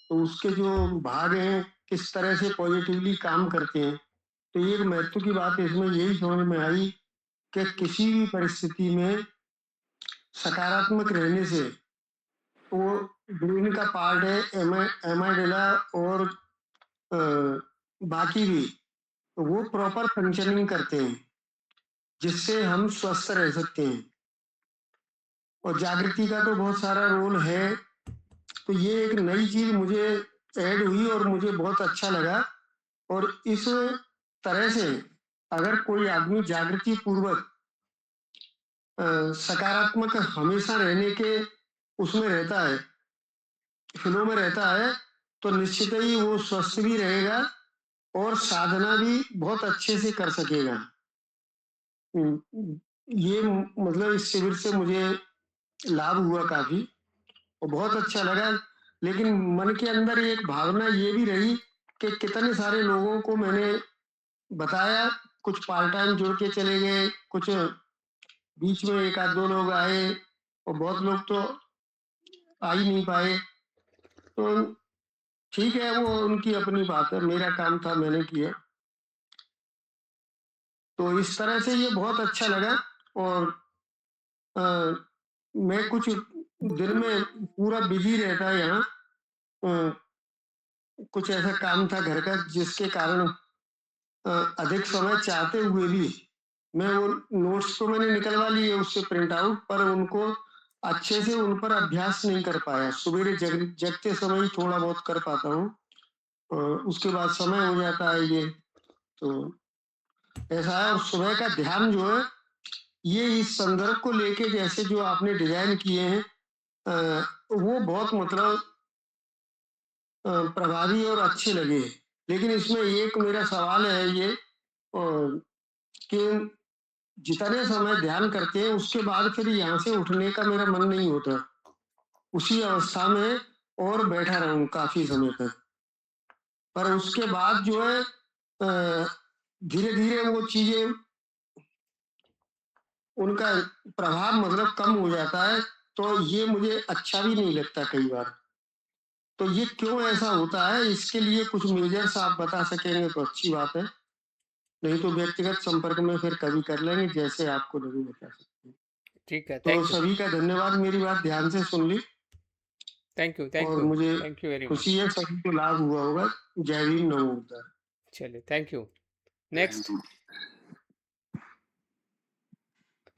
Speaker 10: तो उसके जो भाग हैं किस तरह से पॉजिटिवली काम करते हैं, तो एक महत्व की बात इसमें यही समझ में आई कि किसी भी परिस्थिति में सकारात्मक रहने से वो ब्रेन का पार्ट है एमाइडेला और बाकी भी, तो वो प्रॉपर फंक्शनिंग करते हैं, जिससे हम स्वस्थ रह सकते हैं। और जागृति का तो बहुत सारा रोल है, तो ये एक नई चीज मुझे ऐड हुई और मुझे बहुत अच्छा लगा। और इस तरह से अगर कोई आदमी जागृति पूर्वक सकारात्मक हमेशा रहने के उसमें रहता है, फ्लो में रहता है, तो निश्चित ही वो स्वस्थ भी रहेगा और साधना भी बहुत अच्छे से कर सकेगा। ये मतलब इस शिविर से मुझे लाभ हुआ काफी और बहुत अच्छा लगा। लेकिन मन के अंदर एक भावना ये भी रही कि कितने सारे लोगों को मैंने बताया, कुछ पार्ट टाइम जुड़ के चले गए, कुछ बीच में 1 आध 2 लोग आए, और बहुत लोग तो आ ही नहीं पाए। तो ठीक है, वो उनकी अपनी बात है, मेरा काम था, मैंने किया। तो इस तरह से ये बहुत अच्छा लगा। और मैं कुछ दिन में पूरा बिजी रहता है यहाँ, कुछ ऐसा काम था घर का जिसके कारण अधिक समय चाहते हुए भी मैं वो नोट्स तो मैंने निकलवा लिए उससे प्रिंट आउट, पर उनको अच्छे से उन पर अभ्यास नहीं कर पाया। सवेरे जगते समय ही थोड़ा बहुत कर पाता हूँ, उसके बाद समय हो जाता है ये, तो ऐसा है। और सुबह का ध्यान जो है ये इस संदर्भ को लेके जैसे जो आपने डिजाइन किए हैं वो बहुत मतलब प्रभावी और अच्छे लगे। लेकिन इसमें एक मेरा सवाल है ये कि जितने समय ध्यान करते हैं उसके बाद फिर यहाँ से उठने का मेरा मन नहीं होता, उसी अवस्था में और बैठा रहूं काफी समय तक। पर उसके बाद जो है धीरे धीरे वो चीजें, उनका प्रभाव मतलब कम हो जाता है, तो ये मुझे अच्छा भी नहीं लगता कई बार। तो ये क्यों ऐसा होता है, इसके लिए कुछ मेजर्स आप बता सकेंगे तो अच्छी बात है, नहीं तो व्यक्तिगत संपर्क में फिर कभी कर लेंगे, जैसे आपको लगे बता सकते हैं।
Speaker 2: ठीक है,
Speaker 10: तो सभी का धन्यवाद, मेरी बात ध्यान से सुन ली।
Speaker 2: थैंक यू
Speaker 10: और मुझे
Speaker 2: वेरी मच।
Speaker 10: खुशी है सभी को लाभ हुआ होगा। जय भीम, नमो बुद्धाय।
Speaker 2: चलिए, थैंक यू। Next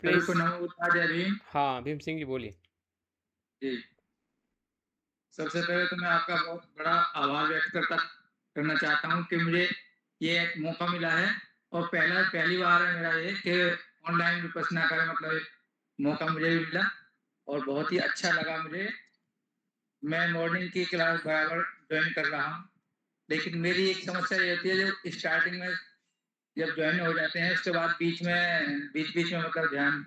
Speaker 11: please. नमो बुद्धाय, जय भीम।
Speaker 2: हाँ भीम सिंह जी बोलिए।
Speaker 11: जी, सबसे पहले तो मैं आपका बहुत बड़ा आभार व्यक्त करना चाहता हूँ कि मुझे ये एक मौका मिला है, और पहली बार है मेरा ये कि ऑनलाइन विपස්සना का मतलब एक मौका मुझे भी मिला। और बहुत ही अच्छा लगा मुझे। मैं मॉर्निंग की क्लास बराबर ज्वाइन कर रहा हूँ, लेकिन मेरी एक समस्या ये होती है, जो स्टार्टिंग में जब ज्वाइन हो जाते हैं उसके बाद बीच में मतलब ध्यान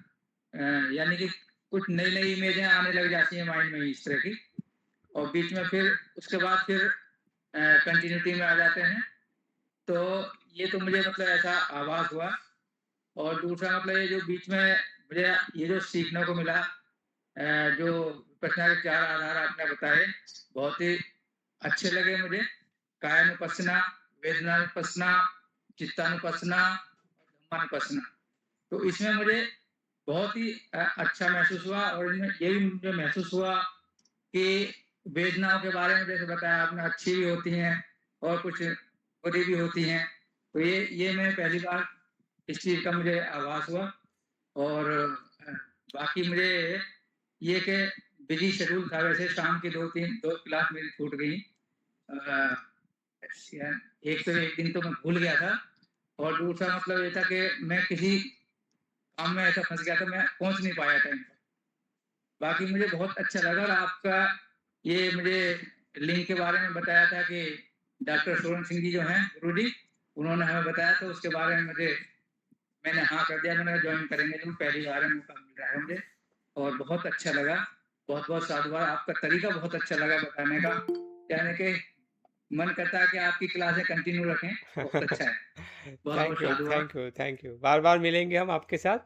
Speaker 11: यानी कि कुछ नई नई इमेजें आने लग जाती हैं माइंड में इस तरह की, और बीच में फिर उसके बाद फिर कंटिन्यूटी में आ जाते हैं। तो ये तो मुझे मतलब ऐसा आभास हुआ। और दूसरा मतलब ये जो बीच में मुझे ये जो सीखने को मिला, जो विपश्यना के 4 आधार आपने बताए, बहुत ही अच्छे लगे मुझे। कायानुपස්සना, वेदनानुपස්සना, चित्तानुपස්සना, धम्मानुपස්සना। तो इसमें मुझे बहुत ही अच्छा महसूस हुआ। और इनमें ये भी मुझे महसूस हुआ कि वेदनाओं के बारे में जैसे बताया आपने, अच्छी भी होती हैं और कुछ बुरी भी होती हैं। तो ये मैं पहली बार इस चीज़ का मुझे आभास हुआ। और बाकी मुझे ये कि बिजी शेड्यूल था, वैसे शाम की 2 क्लास मेरी छूट गई। एक दिन तो मैं भूल गया था, और दूसरा मतलब ये था कि मैं किसी काम में ऐसा फंस गया था, मैं पहुंच नहीं पाया टाइम पर। बाकी मुझे बहुत अच्छा लगा। और आपका ये मुझे लिंक के बारे में बताया था कि डॉक्टर सोरण सिंह जी जो हैं गुरु जी, उन्होंने हमें बताया, तो उसके बारे में मैंने हाँ कर दिया। मैंने ज्वाइन करेंगे, जो पहली बार है मौका मिल रहा है मुझे, और बहुत अच्छा लगा। बहुत बहुत साधुवाद। आपका तरीका बहुत अच्छा लगा बताने का, यानी कि मन करता है कि आपकी क्लासें कंटिन्यू रखें। बहुत अच्छा है। बहुत बहुत साधुवाद।
Speaker 2: Thank you. बार बार मिलेंगे हम आपके साथ।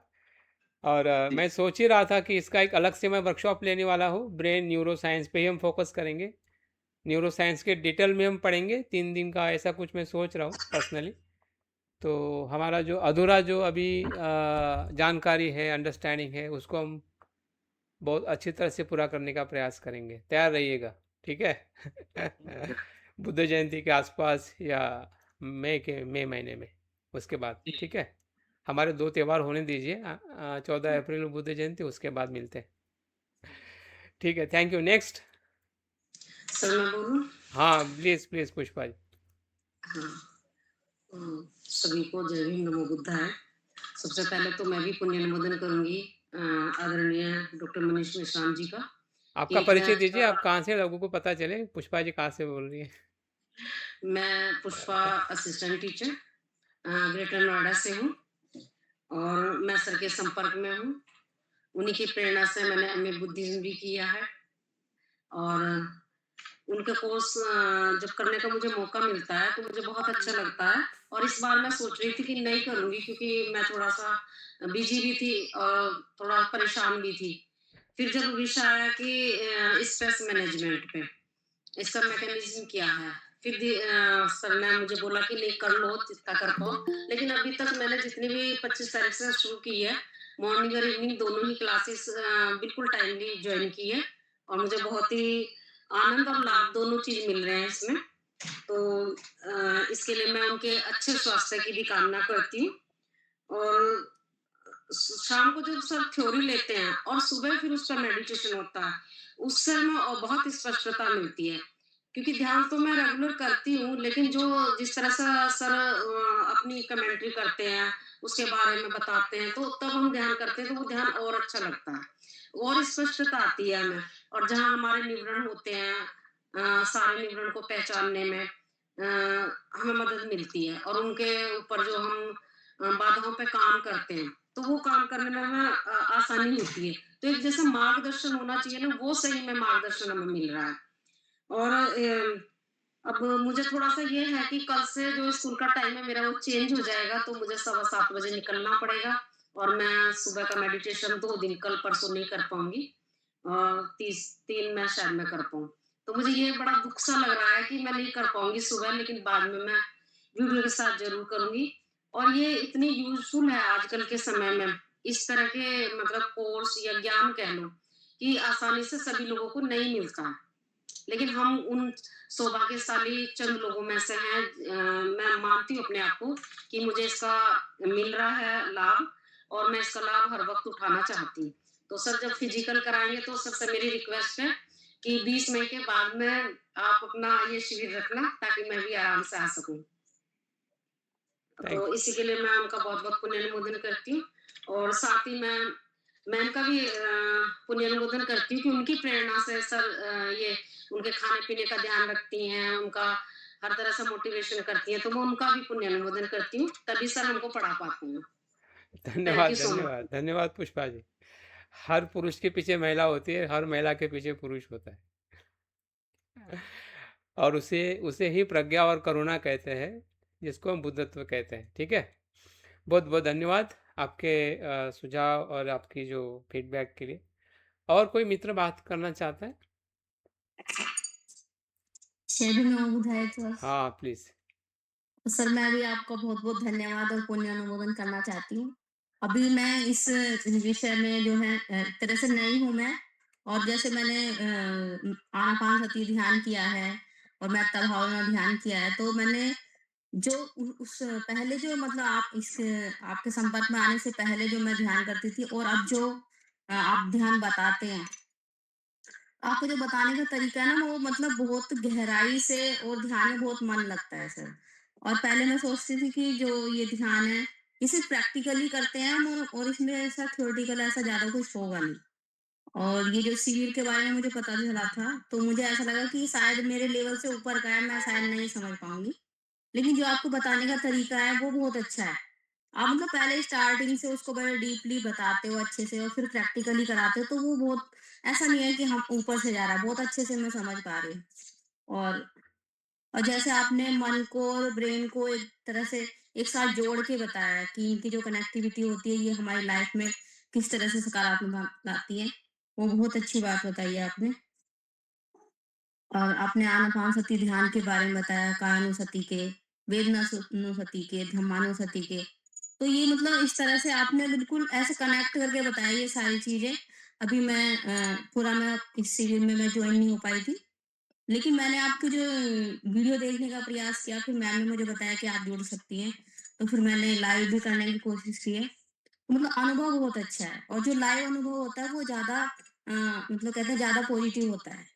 Speaker 2: और मैं सोच ही रहा था कि इसका एक अलग से मैं वर्कशॉप लेने वाला हूँ। ब्रेन न्यूरो साइंस पे ही हम फोकस करेंगे, न्यूरो साइंस के डिटेल में हम पढ़ेंगे। 3 दिन का ऐसा कुछ मैं सोच रहा हूँ पर्सनली। तो हमारा जो अधूरा जो अभी जानकारी है, अंडरस्टैंडिंग है, उसको हम बहुत अच्छी तरह से पूरा करने का प्रयास करेंगे। तैयार रहिएगा, ठीक है? बुद्ध जयंती के आसपास या मई महीने में, उसके बाद, ठीक है? हमारे 2 त्यौहार होने दीजिए। 14 अप्रैल में बुद्ध जयंती, उसके बाद मिलते हैं, ठीक है? Thank you. नेक्स्ट।
Speaker 12: सर मैं बोलूं?
Speaker 2: हाँ प्लीज पुष्पा जी।
Speaker 12: हाँ, सभी को जय भीम, नमो बुद्धाय। सबसे पहले तो मैं भी पुण्य अनुमोदन करूंगी आदरणीय डॉक्टर मनीष मेश्राम जी का।
Speaker 2: आपका परिचय दीजिए, आप कहाँ से, लोगों को पता चले पुष्पा जी कहाँ से बोल रही है।
Speaker 12: मैं Pushpa assistant teacher greater Noida से हूँ, और मैं सर के संपर्क में हूँ। उन्हीं की प्रेरणा से मैंने एमए बुद्धिज्म भी किया है, और उनका कोर्स जब करने का मुझे मौका मिलता है तो मुझे बहुत अच्छा लगता है। और इस बार मैं सोच रही थी कि नहीं करूंगी, क्योंकि मैं थोड़ा सा बिजी भी थी और थोड़ा परेशान भी थी। फिर जब विषय आया कि स्ट्रेस मैनेजमेंट पे इसका मैकेनिज्म क्या है, फिर सर ने मुझे बोला कि नहीं कर लो जितना कर पाओ। लेकिन अभी तक मैंने जितनी भी 25 तारीख से शुरू की है, मॉर्निंग और इवनिंग दोनों ही क्लासेस बिल्कुल टाइमली ज्वाइन की है, और मुझे बहुत ही आनंद और लाभ दोनों चीज मिल रहे हैं इसमें। तो इसके लिए मैं उनके अच्छे स्वास्थ्य की भी कामना करती हूँ। और शाम को जब सर थ्योरी लेते हैं और सुबह फिर उसका मेडिटेशन होता है, उससे हमें बहुत स्पष्टता मिलती है। क्योंकि ध्यान तो मैं रेगुलर करती हूँ, लेकिन जो जिस तरह से सर अपनी कमेंट्री करते हैं, उसके बारे में बताते हैं, तो तब हम ध्यान करते हैं तो वो ध्यान और अच्छा लगता है, और स्पष्टता आती है हमें। और जहाँ हमारे निवरण होते हैं, सारे निवरण को पहचानने में हमें मदद मिलती है, और उनके ऊपर जो हम बाधाओं पे काम करते हैं, तो वो काम करने में हमें आसानी होती है। तो एक जैसे मार्गदर्शन होना चाहिए ना, वो सही में मार्गदर्शन हमें मिल रहा है। और अब मुझे थोड़ा-सा ये है कि कल से जो स्कूल का टाइम है मेरा, वो चेंज हो जाएगा, तो मुझे 7:15 बजे निकलना पड़ेगा, और मैं सुबह का मेडिटेशन 2 दिन, कल परसों नहीं कर पाऊँगी, और 3 में शायद मैं कर पाऊँ। तो मुझे ये बड़ा दुःख सा लग रहा है कि मैं नहीं कर पाऊँगी सुबह, लेकिन बाद में मैं वीडियो के साथ ज़रूर करूँगी। और ये इतनी यूज़फुल है आजकल के समय में, इस तरह के मतलब कोर्स या ज्ञान कह लो, कि आसानी से सभी लोगों को नहीं मिलता है। लेकिन हम उन सौभाग्यशाली चंद लोगों में से हैं। मैं मानती हूँ अपने आप को कि मुझे इसका मिल रहा है लाभ, और मैं इसका लाभ हर वक्त उठाना चाहती हूँ। तो सर जब फिजिकल कराएंगे तो सबसे मेरी रिक्वेस्ट है कि 20 मई के बाद में आप अपना ये शिविर रखना, ताकि मैं भी आराम से आ सकूं। तो इसी के लिए मैं उनका बहुत बहुत पुण्य अनुमोदन करती हूँ। और साथ ही मैं मैं उनका भी पुण्य अनुमोदन करती हूँ कि उनकी प्रेरणा से सर ये उनके खाने-पीने का ध्यान रखती हैं, उनका हर तरह से मोटिवेशन करती हैं, तो मैं उनका भी पुण्य अनुमोदन करती हूँ, तभी सर हमको पढ़ा पाती हैं। थैंक
Speaker 2: धन्यवाद,
Speaker 12: यू सो मच।
Speaker 2: धन्यवाद, धन्यवाद पुष्पा जी। हर पुरुष के पीछे महिला होती है, हर महिला के पीछे पुरुष होता है। और उसे उसे ही प्रज्ञा और करुणा कहते हैं, जिसको हम बुद्धत्व कहते हैं। ठीक है? बहुत-बहुत धन्यवाद आपके सुझाव और आपकी जो फीडबैक के लिए। और कोई मित्र बात करना चाहता है? हाँ, प्लीज़।
Speaker 13: सर मैं भी आपका बहुत-बहुत धन्यवाद और पुण्य अनुमोदन करना चाहती हूँ। अभी मैं इस विषय में जो है तरह से नई हूँ मैं, और जैसे मैंने आनापानसति ध्यान किया है और मैत्ता भावना ध्यान किया है, तो मैंने जो उस पहले जो मतलब आप इस आपके संपर्क में आने से पहले जो मैं ध्यान करती थी, और अब जो आप ध्यान बताते हैं, आपको जो बताने का तरीका है ना, वो मतलब बहुत गहराई से और ध्यान में बहुत मन लगता है सर। और पहले मैं सोचती थी कि जो ये ध्यान है, ये सिर्फ प्रैक्टिकली करते हैं हम, और इसमें ऐसा थ्योरेटिकल ऐसा ज़्यादा कुछ होगा नहीं। और ये जो शिविर के बारे में मुझे पता चला था, तो मुझे ऐसा लगा कि शायद मेरे लेवल से ऊपर का है, मैं शायद नहीं समझ पाऊँगी। लेकिन जो आपको बताने का तरीका है, वो बहुत अच्छा है। आप मतलब पहले स्टार्टिंग से उसको बड़े डीपली बताते हो अच्छे से, और फिर प्रैक्टिकली कराते हो, तो वो बहुत ऐसा नहीं है कि हम ऊपर से जा रहा है, बहुत अच्छे से मैं समझ पा रही हूँ। और और जैसे आपने मन को और ब्रेन को एक तरह से एक साथ जोड़ के बताया है कि इनकी जो कनेक्टिविटी होती है, ये हमारी लाइफ में किस तरह से सकारात्मक लाती है, वो बहुत अच्छी बात बताई है आपने। और आपने आनापानसति ध्यान के बारे में बताया, कायानुसति के, वेदनानुसति के, धम्मानुसति के। तो ये मतलब इस तरह से आपने बिल्कुल ऐसे कनेक्ट करके बताया ये सारी चीज़ें। अभी मैं पूरा मैं इस शिविर में मैं जॉइन नहीं हो पाई थी। लेकिन मैंने आपकी जो वीडियो देखने का प्रयास किया, फिर मैम ने मुझे बताया कि आप जुड़ सकती हैं। तो फिर मैंने लाइव भी करने की कोशिश की है। मतलब अनुभव बहुत अच्छा है, और जो लाइव अनुभव होता है वो ज़्यादा मतलब कहते हैं ज़्यादा पॉजिटिव होता है।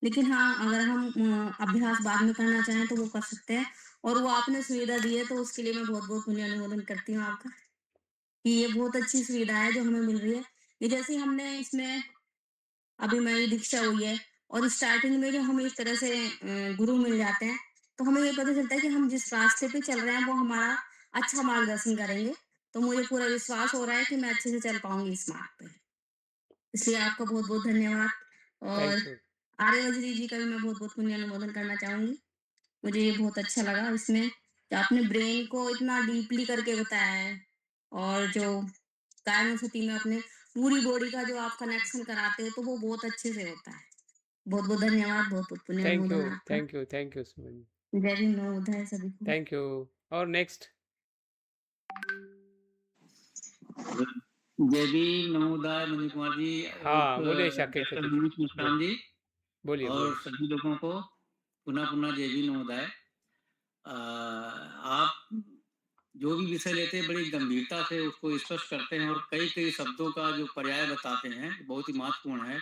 Speaker 13: लेकिन हाँ, अगर हम अभ्यास बाद में करना चाहें तो वो कर सकते हैं, और वो आपने सुविधा दी है, तो उसके लिए मैं बहुत-बहुत पुण्य अनुमोदन करती हूँ आपका, कि ये बहुत अच्छी सुविधा है जो हमें मिल रही है। ये जैसे हमने इसमें अभी मेरी दीक्षा हुई है, और स्टार्टिंग में जो हमें इस तरह से गुरु मिल जाते हैं, तो हमें ये पता चलता है कि हम जिस रास्ते पे चल रहे हैं वो हमारा अच्छा मार्गदर्शन करेंगे। तो मुझे पूरा विश्वास हो रहा है कि मैं अच्छे से चल पाऊँगी इस मार्ग पे। इसलिए आपका बहुत-बहुत धन्यवाद। और
Speaker 2: थैंक यू।
Speaker 13: आर्य वजीरी जी का भी मैं बहुत-बहुत पुण्य अनुमोदन करना चाहूँगी। मुझे ये बहुत अच्छा लगा इसमें कि आपने ब्रेन को इतना डीपली करके बताया है, और जो कायानुसति में अपने पूरी बॉडी का जो आप कनेक्शन कराते हो, तो वो बहुत अच्छे से होता है। बहुत-बहुत धन्यवाद, बहुत-बहुत पुण्य
Speaker 2: थैंक यू,
Speaker 13: अनुमोदन आपका।
Speaker 2: Thank you, thank you Suman ji.
Speaker 13: जय भीम, नमो बुद्धाय सभी को।
Speaker 2: Thank you. और नेक्स्ट?
Speaker 14: जय भीम, नमो बुद्धाय, मनु कुमार जी,
Speaker 2: हाँ, बोलिए साकेत
Speaker 14: डॉक्टर
Speaker 2: चतुर्वेदी
Speaker 14: मनोज
Speaker 2: जी।
Speaker 14: मुस्कान जी,
Speaker 2: बोलिए,
Speaker 14: और
Speaker 2: बोलिए।
Speaker 14: सभी लोगों को पुनः जय भीम, नमो बुद्धाय। आप जो भी विषय लेते हैं बड़ी गंभीरता से उसको स्पष्ट करते हैं, और कई-कई शब्दों का जो पर्याय बताते हैं, बहुत ही महत्वपूर्ण है।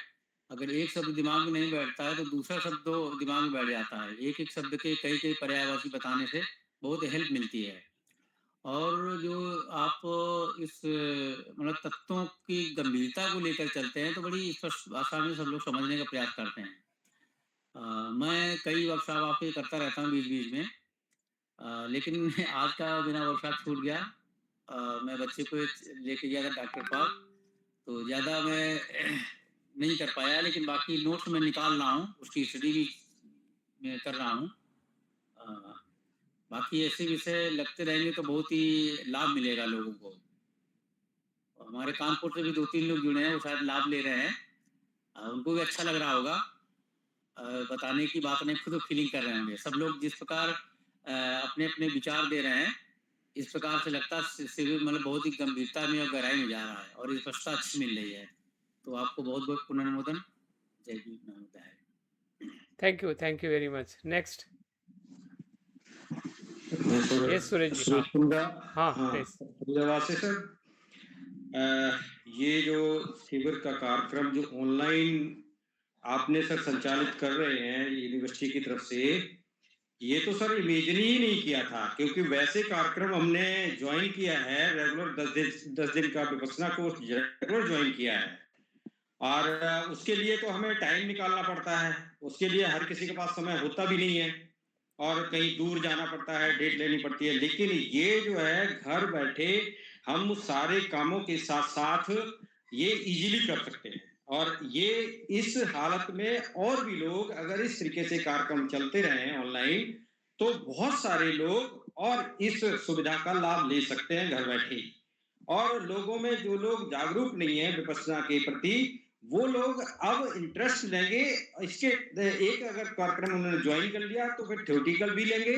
Speaker 14: अगर एक शब्द दिमाग में नहीं बैठता है, तो दूसरा शब्द तो दिमाग में बैठ जाता है। एक-एक शब्द के कई-कई पर्यायवाची बताने से बहुत हेल्प मिलती है। और जो आप इस मतलब तत्वों की गंभीरता को लेकर चलते हैं, तो बड़ी स्पष्ट भाषा में सब लोग समझने का प्रयास करते हैं। मैं कई वर्कशॉप आपके करता रहता हूँ बीच-बीच में, लेकिन आज का मेरा वर्कशॉप छूट गया। मैं बच्चे को लेके गया था डॉक्टर के पास, तो ज़्यादा मैं नहीं कर पाया, लेकिन बाकी नोट्स मैं निकाल रहा हूँ, उसकी स्टडी भी मैं कर रहा हूँ। बाकी ऐसे विषय लगते रहेंगे तो बहुत ही लाभ मिलेगा लोगों को। हमारे कानपुर से भी 2-3 लोग जुड़े हैं, वो शायद लाभ ले रहे हैं। उनको भी अच्छा लग रहा होगा। बताने की बात नहीं, खुद फीलिंग कर रहे होंगे। सब लोग जिस प्रकार अपने-अपने विचार दे रहे हैं, इस प्रकार से लगता है शिविर मतलब बहुत ही गंभीरता में और गहराई में जा रहा है, और स्पष्टता अच्छी मिल रही है। तो आपको बहुत-बहुत पुनर्नमोदन। जय भीम, नमो बुद्धाय।
Speaker 2: Thank you very much. Next?
Speaker 15: Sir,
Speaker 2: yes Suraj ji.
Speaker 15: Suresh Kunda.
Speaker 2: हाँ,
Speaker 15: हाँ,
Speaker 2: प्लीज।
Speaker 15: फरीदाबाद से सर। ये जो शिविर का कार्यक्रम जो ऑनलाइन आपने सर संचालित कर रहे हैं यूनिवर्सिटी की तरफ से, ये तो सर इमेजिन ही नहीं किया था, क्योंकि वैसे कार्यक्रम हमने ज्वाइन किया है रेगुलर 10 दिन का विपश्यना कोर्स रेगुलर ज्वाइन किया है, और उसके लिए तो हमें टाइम निकालना पड़ता है। उसके लिए हर किसी के पास समय होता भी नहीं है और कहीं दूर जाना पड़ता है, डेट लेनी पड़ती है। लेकिन ये जो है घर बैठे हम सारे कामों के साथ साथ ये इजीली कर सकते हैं, और ये इस हालत में और भी लोग अगर इस तरीके से कार्यक्रम चलते रहे ऑनलाइन, तो बहुत सारे लोग और इस सुविधा का लाभ ले सकते हैं घर बैठे ही। और लोगों में जो लोग जागरूक नहीं है विपश्यना के प्रति, वो लोग अब इंटरेस्ट लेंगे इसके। एक अगर कार्यक्रम उन्होंने ज्वाइन कर लिया तो फिर थ्योरेटिकल भी लेंगे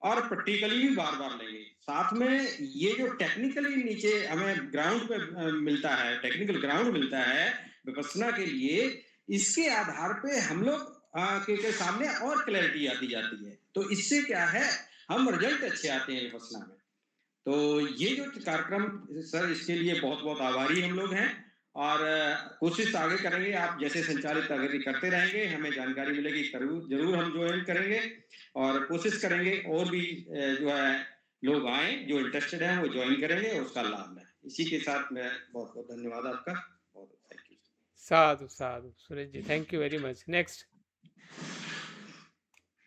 Speaker 15: और प्रैक्टिकली भी बार बार लेंगे। साथ में ये जो टेक्निकली नीचे हमें ग्राउंड पे मिलता है, टेक्निकल ग्राउंड मिलता है विपश्यना के लिए, इसके आधार पे हम लोग के सामने और क्लैरिटी आती जाती है। तो इससे क्या है, हम रिजल्ट अच्छे आते हैं विपश्यना में। तो ये जो कार्यक्रम सर, इसके लिए बहुत बहुत आभारी हम लोग हैं, और कोशिश आगे करेंगे। आप जैसे संचालित अगर करते रहेंगे, हमें जानकारी मिलेगी, जरूर हम ज्वाइन करेंगे और कोशिश करेंगे और भी जो है लोग आए जो इंटरेस्टेड हैं वो ज्वाइन करेंगे और उसका लाभ लें। इसी के साथ मैं बहुत बहुत धन्यवाद आपका और थैंक यू।
Speaker 2: साधु साधु Suresh ji, thank you very much. Next.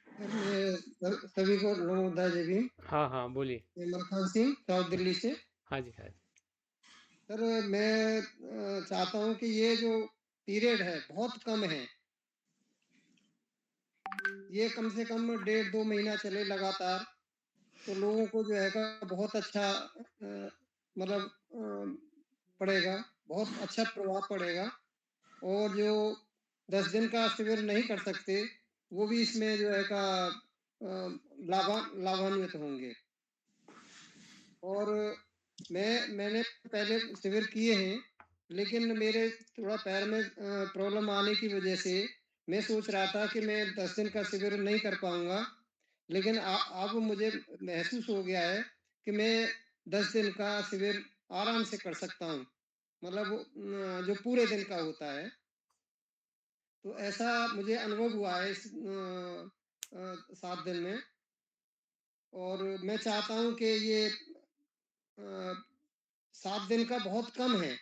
Speaker 10: सभी को नमोदा जी भी।
Speaker 2: हाँ हाँ बोलिए।
Speaker 10: मलखान सिंह, साउथ दिल्ली से।
Speaker 2: हाँ जी हाँ जी।
Speaker 10: सर मैं चाहता हूँ कि ये जो पीरियड है बहुत कम है, ये कम से कम 1.5-2 महीना चले लगातार, तो लोगों को जो है बहुत अच्छा मतलब पड़ेगा, बहुत अच्छा प्रभाव पड़ेगा। और जो 10 दिन का शिविर नहीं कर सकते वो भी इसमें जो है लाभान्वित होंगे। और मैंने पहले शिविर किए हैं, लेकिन मेरे थोड़ा पैर में प्रॉब्लम आने की वजह से मैं सोच रहा था कि मैं 10 दिन का शिविर नहीं कर पाऊंगा, लेकिन अब मुझे महसूस हो गया है कि मैं 10 दिन का शिविर आराम से कर सकता हूँ, मतलब जो पूरे दिन का होता है। तो ऐसा मुझे अनुभव हुआ है इस 7 दिन में। और मैं चाहता हूँ कि ये 7 दिन का बहुत कम है,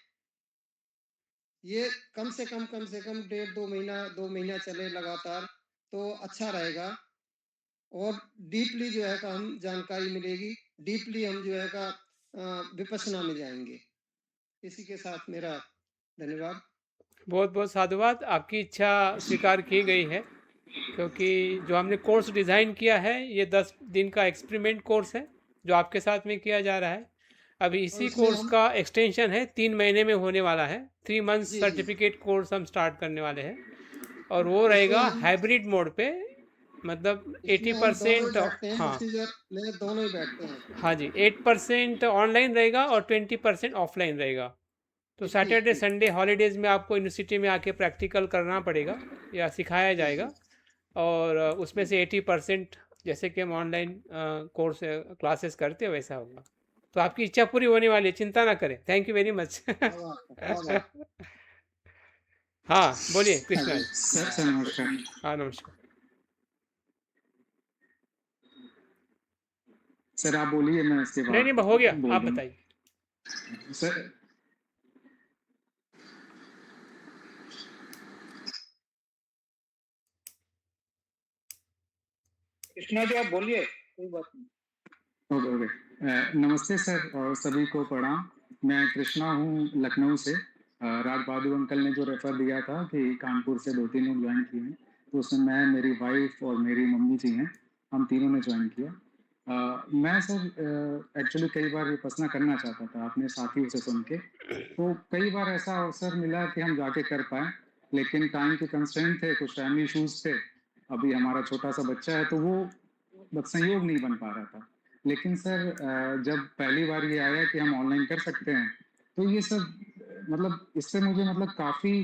Speaker 10: ये कम से कम 1.5-2 महीना 2 महीना चले लगातार तो अच्छा रहेगा, और डीपली जो है हम जानकारी मिलेगी, डीपली हम जो है विपश्यना में जाएंगे। इसी के साथ मेरा धन्यवाद।
Speaker 2: बहुत बहुत साधुवाद। आपकी इच्छा स्वीकार की गई है, क्योंकि जो हमने कोर्स डिज़ाइन किया है ये 10 दिन का एक्सपेरिमेंट कोर्स है जो आपके साथ में किया जा रहा है। अभी इसी कोर्स का एक्सटेंशन है, 3 महीने में होने वाला है। 3 मंथ्स सर्टिफिकेट कोर्स हम स्टार्ट करने वाले हैं, और वो रहेगा हाइब्रिड मोड पे, मतलब 80%। हाँ
Speaker 10: दोनों ही बैठते हैं।
Speaker 2: हाँ जी, 8% ऑनलाइन रहेगा और 20% ऑफलाइन रहेगा। तो सैटरडे संडे हॉलीडेज़ में आपको यूनिवर्सिटी में आके प्रैक्टिकल करना पड़ेगा या सिखाया जाएगा, और उसमें से 80% जैसे कि हम ऑनलाइन कोर्स क्लासेस करते हैं वैसा होगा। तो आपकी इच्छा पूरी होने वाली है, चिंता ना करें। Thank you very much. हाँ बोलिए कृष्णा जी।
Speaker 6: सर नमस्कार।
Speaker 2: हाँ नमस्कार
Speaker 6: सर, आप बोलिए, मैं इसके बाद
Speaker 2: नहीं हो गया, आप बताइए
Speaker 6: सर।
Speaker 1: कृष्णा जी आप बोलिए, कोई बात नहीं।
Speaker 6: ओके। नमस्ते सर और सभी को प्रणाम। मैं कृष्णा हूँ लखनऊ से। राज बहादुर अंकल ने जो रेफर दिया था कि कानपुर से 2-3 लोग ज्वाइन किए हैं, तो उसमें मैं, मेरी वाइफ और मेरी मम्मी जी हैं, हम तीनों ने ज्वाइन किया। मैं सर एक्चुअली कई बार विपश्यना करना चाहता था अपने साथियों से सुन के, तो कई बार ऐसा अवसर मिला कि हम जाके कर पाए, लेकिन टाइम के कंस्ट्रेंट थे, कुछ फैमिली इशूज थे, अभी हमारा छोटा सा बच्चा है, तो वो संयोग नहीं बन पा रहा था। लेकिन सर जब पहली बार ये आया कि हम ऑनलाइन कर सकते हैं, तो ये सब मतलब इससे मुझे मतलब काफ़ी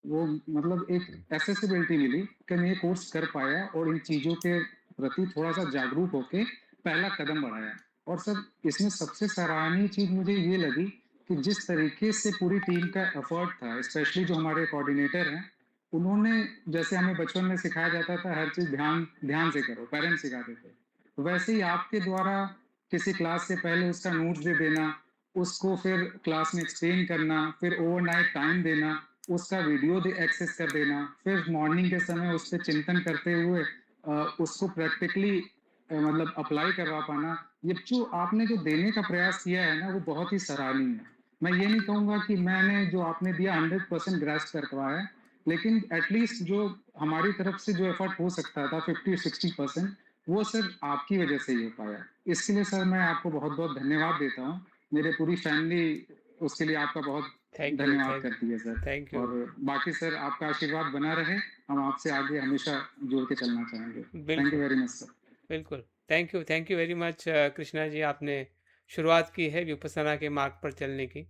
Speaker 6: वो मतलब एक एक्सेसिबिलिटी मिली कि मैं ये कोर्स कर पाया और इन चीज़ों के प्रति थोड़ा सा जागरूक होके पहला कदम बढ़ाया। और सर इसमें सबसे सराहनीय चीज़ मुझे ये लगी कि जिस तरीके से पूरी टीम का एफर्ट था, स्पेशली जो हमारे कोऑर्डिनेटर हैं,
Speaker 16: उन्होंने जैसे हमें बचपन में सिखाया जाता था हर चीज ध्यान ध्यान से करो, पेरेंट्स सिखाते थे, वैसे ही आपके द्वारा किसी क्लास से पहले उसका नोट्स दे देना, उसको फिर क्लास में एक्सप्लेन करना, फिर ओवरनाइट टाइम देना, उसका वीडियो एक्सेस कर देना, फिर मॉर्निंग के समय उस पर चिंतन करते हुए उसको प्रैक्टिकली मतलब अप्लाई करवा पाना, ये जो आपने जो देने का प्रयास किया है ना, वो बहुत ही सराहनीय है। मैं ये नहीं कहूँगा कि मैंने जो आपने दिया 100% ग्रास्प कर पाया है, लेकिन एटलीस्ट जो हमारी तरफ से जो एफर्ट हो सकता था 50-60%, वो सिर्फ आपकी वजह से ही हो पाया। इसके लिए सर मैं आपको बहुत बहुत धन्यवाद देता हूँ। मेरे पूरी फैमिली उसके लिए आपका बहुत
Speaker 2: थैंक यू
Speaker 16: धन्यवाद करती है सर।
Speaker 2: थैंक यू
Speaker 16: और बाकी सर आपका आशीर्वाद बना रहे, हम आपसे आगे हमेशा जुड़ के चलना चाहेंगे। थैंक यू
Speaker 2: बिल्कुल
Speaker 16: वेरी मच सर।
Speaker 2: बिल्कुल thank you very much Krishna ji, आपने शुरुआत की है विपස්සना के मार्ग पर चलने की,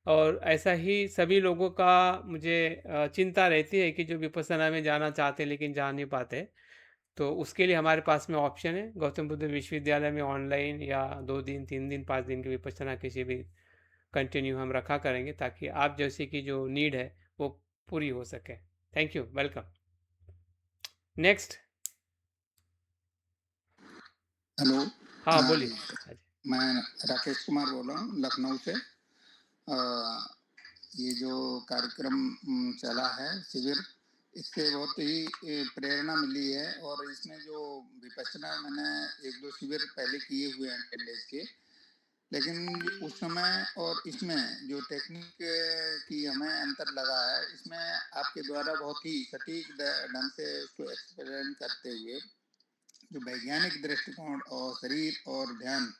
Speaker 2: और ऐसा ही सभी लोगों का मुझे चिंता रहती है कि जो विपස්සना में जाना चाहते हैं लेकिन जा नहीं पाते, तो उसके लिए हमारे पास में ऑप्शन है गौतम बुद्ध विश्वविद्यालय में ऑनलाइन या 2 दिन 3 दिन 5 दिन की विपස්සना किसी भी कंटिन्यू हम रखा करेंगे, ताकि आप जैसे की जो नीड है वो पूरी हो सके। Thank you, welcome. Next.
Speaker 17: Hello.
Speaker 2: हाँ बोलिए।
Speaker 17: मैं राकेश कुमार बोल रहा हूँ लखनऊ से। ये जो कार्यक्रम चला है शिविर, इससे बहुत ही प्रेरणा मिली है, और इसमें जो विपස්සना मैंने 1-2 शिविर पहले किए हुए हैं 10 डेज के, लेकिन उस समय और इसमें जो टेक्निक की हमें अंतर लगा है, इसमें आपके द्वारा बहुत ही सटीक ढंग से उसको एक्सप्लेन करते हुए जो वैज्ञानिक दृष्टिकोण और शरीर और ध्यान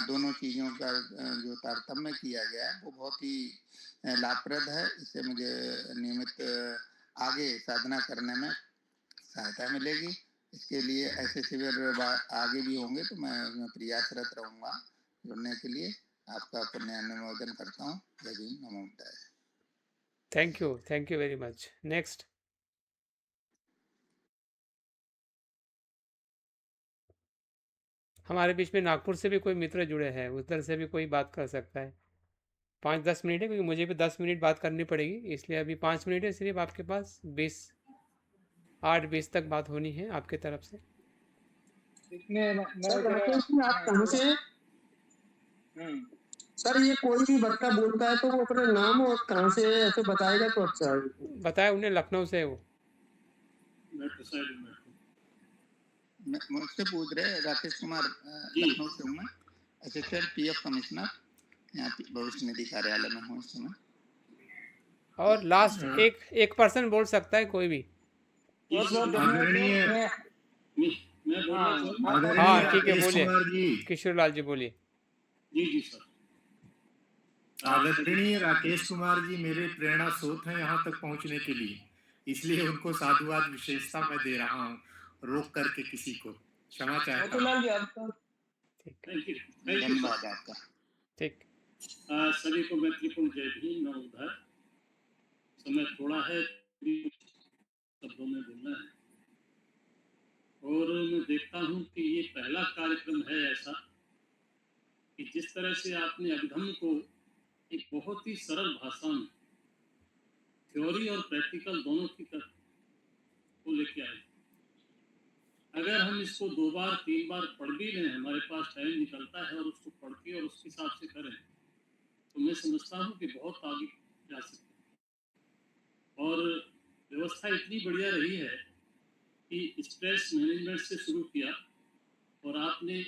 Speaker 17: दोनों चीज़ों का जो तारतम्य किया गया है, वो बहुत ही लाभप्रद है। इससे मुझे नियमित आगे साधना करने में सहायता मिलेगी। इसके लिए ऐसे शिविर आगे भी होंगे तो मैं उसमें प्रयासरत रहूँगा जुड़ने के लिए। आपका पुण्यानुमोदन करता हूँ। जय भीम, नमो बुद्धाय।
Speaker 2: Thank you very much. Next. हमारे बीच में नागपुर से भी कोई मित्र जुड़े हैं, उधर से भी कोई बात कर सकता है। 5-10 मिनट है, क्योंकि मुझे भी 10 मिनट बात करनी पड़ेगी, इसलिए अभी 5 मिनट है सिर्फ आपके पास। 8-20 तक बात होनी है आपके तरफ से।
Speaker 10: सर राकेश जी, आप कहाँ से हैं? सर ये कोई भी बच्चा बोलता है तो वो अपना नाम और कहाँ से है ऐसे बताएगा तो अच्छा है।
Speaker 2: बताया उन्हें, लखनऊ से है वो।
Speaker 17: मुझसे पूछ रहे राकेश कुमार, लखनऊ से हूँ मैं, असिस्टेंट पीएफ कमिश्नर, यहाँ भविष्य निधि कार्यालय में हूँ इस समय।
Speaker 2: और लास्ट एक पर्सन बोल सकता है, कोई भी। हाँ ठीक है, बोलिए किशोर लाल जी, बोलिए।
Speaker 6: जी सर। आदरणीय राकेश कुमार जी मेरे प्रेरणा स्रोत हैं यहाँ तक पहुँचने के लिए, इसलिए उनको साधुवाद विशेषता मैं दे रहा हूँ, रोक करके किसी को क्षमा चाहता हूँ।
Speaker 17: धन्यवाद आपका।
Speaker 2: ठीक।
Speaker 18: सभी को मैत्रीपूर्ण जय भीम, नमो बुद्धाय। समय थोड़ा है, शब्दों में बोलना है, और मैं देखता हूँ कि ये पहला कार्यक्रम है ऐसा कि जिस तरह से आपने अभिधम्म को एक बहुत ही सरल भाषा में थ्योरी और प्रैक्टिकल दोनों की तरफ को लेके आए। अगर हम इसको 2 बार 3 बार पढ़ भी लें, हमारे पास टाइम निकलता है और उसको पढ़ के और उसके हिसाब से करें, तो मैं समझता हूँ कि बहुत आगे जा सकते हैं। और व्यवस्था इतनी बढ़िया रही है कि स्ट्रेस मैनेजमेंट से शुरू किया और आपने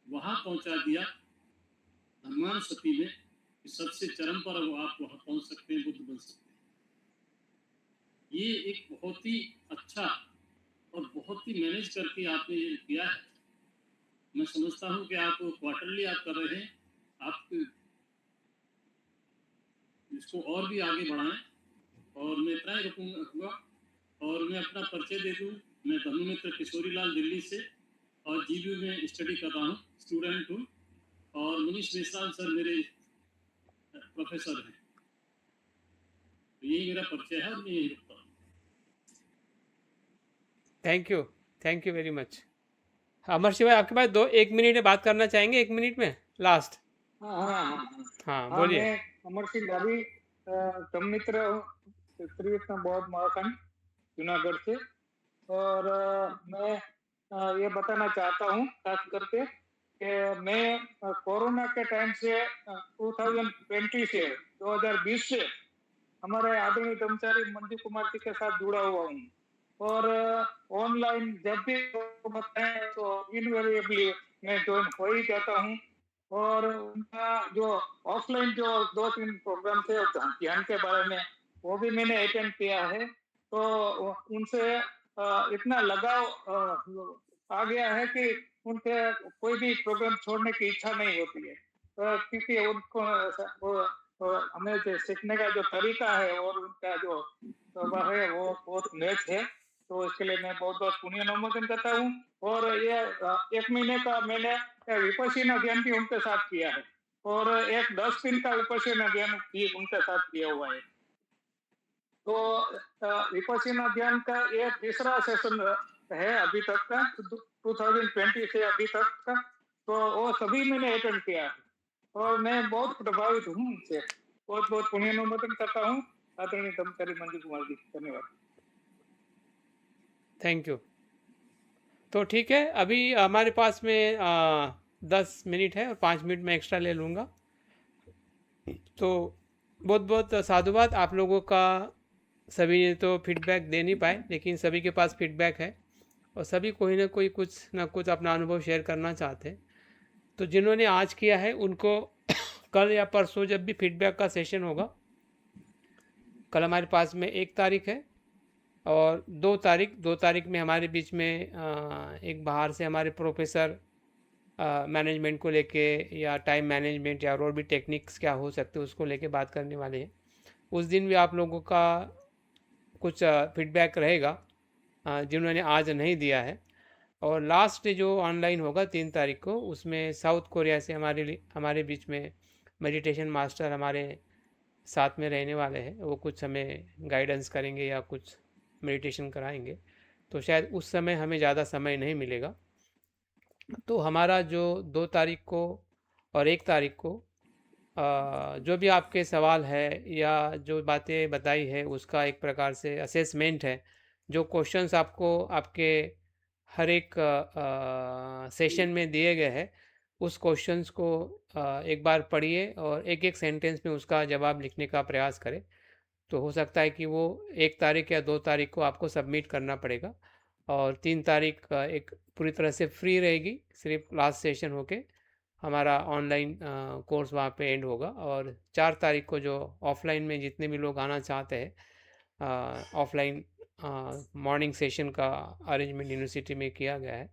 Speaker 18: वहाँ पहुँचा दिया हनुमान सती में, कि सबसे चरम पर आप वहाँ पहुँच सकते हैं, बुद्ध बन सकते हैं। ये एक बहुत ही अच्छा और बहुत ही मैनेज करके आपने ये किया है। मैं समझता हूँ कि आप क्वार्टरली आप कर रहे हैं, आप इसको और भी आगे बढ़ाएं, और मैं इतना ही रखूँगा। और मैं अपना परिचय दे दूँ, मैं धनुमित्र किशोरी लाल दिल्ली से, और जीबीयू में स्टडी कर रहा हूँ, स्टूडेंट हूँ, और मनीष मेश्राम सर मेरे प्रोफेसर हैं। तो यही मेरा परिचय है और मैं यही रखता हूँ।
Speaker 2: Thank you very much. Amar Shiv भाई, आपके पास 1 मिनट में बात करना चाहेंगे, 1 मिनट में लास्ट।
Speaker 1: हाँ
Speaker 2: बोलिए।
Speaker 1: मैं अमर सिंह भाभी तम मित्र श्री विष्णु बौद्ध महासंघ जूनागढ़ से। और मैं ये बताना चाहता हूँ खास करके कि मैं कोरोना के टाइम से 2020 से 2020 से हमारे आदरणीय ब्रह्मचारी मंजू कुमार जी के साथ जुड़ा हुआ हूँ। और ऑनलाइन जब भी बताएं तो इनवेरिएबली मैं ज्वाइन हो ही जाता हूँ। और उनका जो ऑफलाइन जो 2-3 प्रोग्राम थे ध्यान के बारे में, वो भी मैंने अटेंड किया है। तो उनसे इतना लगाव आ गया है कि उनके कोई भी प्रोग्राम छोड़ने की इच्छा नहीं होती है, क्योंकि उनको हमें जो सीखने का जो तरीका है और उनका जो स्वभाव है वो बहुत मैच है। तो इसके लिए मैं बहुत बहुत पुण्य अनुमोदन करता हूँ। और ये 1 महीने का मैंने विपश्यना ज्ञान भी उनके साथ किया है, और एक 10 दिन का विपश्यना ज्ञान भी उनके साथ किया हुआ है। तो विपश्यना ज्ञान का ये तीसरा सेशन है अभी तक का, 2020 से अभी तक का। तो वो सभी मैंने अटेंड किया है और मैं बहुत प्रभावित हूँ उनसे। बहुत बहुत पुण्य अनुमोदन करता हूँ आदरणीय ब्रह्मचारी मंजू कुमार जी। धन्यवाद।
Speaker 2: Thank you. तो ठीक है, अभी हमारे पास में 10 मिनट है और 5 मिनट में एक्स्ट्रा ले लूँगा। तो बहुत बहुत साधुवाद आप लोगों का। सभी ने तो फीडबैक दे नहीं पाए, लेकिन सभी के पास फीडबैक है और सभी कोई ना कोई कुछ ना कुछ अपना अनुभव शेयर करना चाहते हैं। तो जिन्होंने आज किया है उनको कल या परसों जब भी फीडबैक का सेशन होगा, कल हमारे पास में 1 तारीख है और 2 तारीख में हमारे बीच में एक बाहर से हमारे प्रोफेसर मैनेजमेंट को लेके या टाइम मैनेजमेंट या और भी टेक्निक्स क्या हो सकते हैं उसको लेके बात करने वाले हैं। उस दिन भी आप लोगों का कुछ फीडबैक रहेगा जिन्होंने आज नहीं दिया है। और लास्ट जो ऑनलाइन होगा 3 तारीख को, उसमें साउथ कोरिया से हमारे बीच में मेडिटेशन मास्टर हमारे साथ में रहने वाले हैं। वो कुछ हमें गाइडेंस करेंगे या कुछ मेडिटेशन कराएंगे, तो शायद उस समय हमें ज़्यादा समय नहीं मिलेगा। तो हमारा जो 2 तारीख को और 1 तारीख को जो भी आपके सवाल है या जो बातें बताई है उसका एक प्रकार से असेसमेंट है। जो क्वेश्चंस आपको आपके हर एक सेशन में दिए गए हैं, उस क्वेश्चंस को एक बार पढ़िए और एक एक सेंटेंस में उसका जवाब लिखने का प्रयास करें। तो हो सकता है कि वो 1 तारीख या 2 तारीख को आपको सबमिट करना पड़ेगा और 3 तारीख एक पूरी तरह से फ्री रहेगी, सिर्फ लास्ट सेशन होके हमारा ऑनलाइन कोर्स वहाँ पे एंड होगा। और 4 तारीख को जो ऑफलाइन में जितने भी लोग आना चाहते हैं, ऑफलाइन मॉर्निंग सेशन का अरेंजमेंट यूनिवर्सिटी में किया गया है,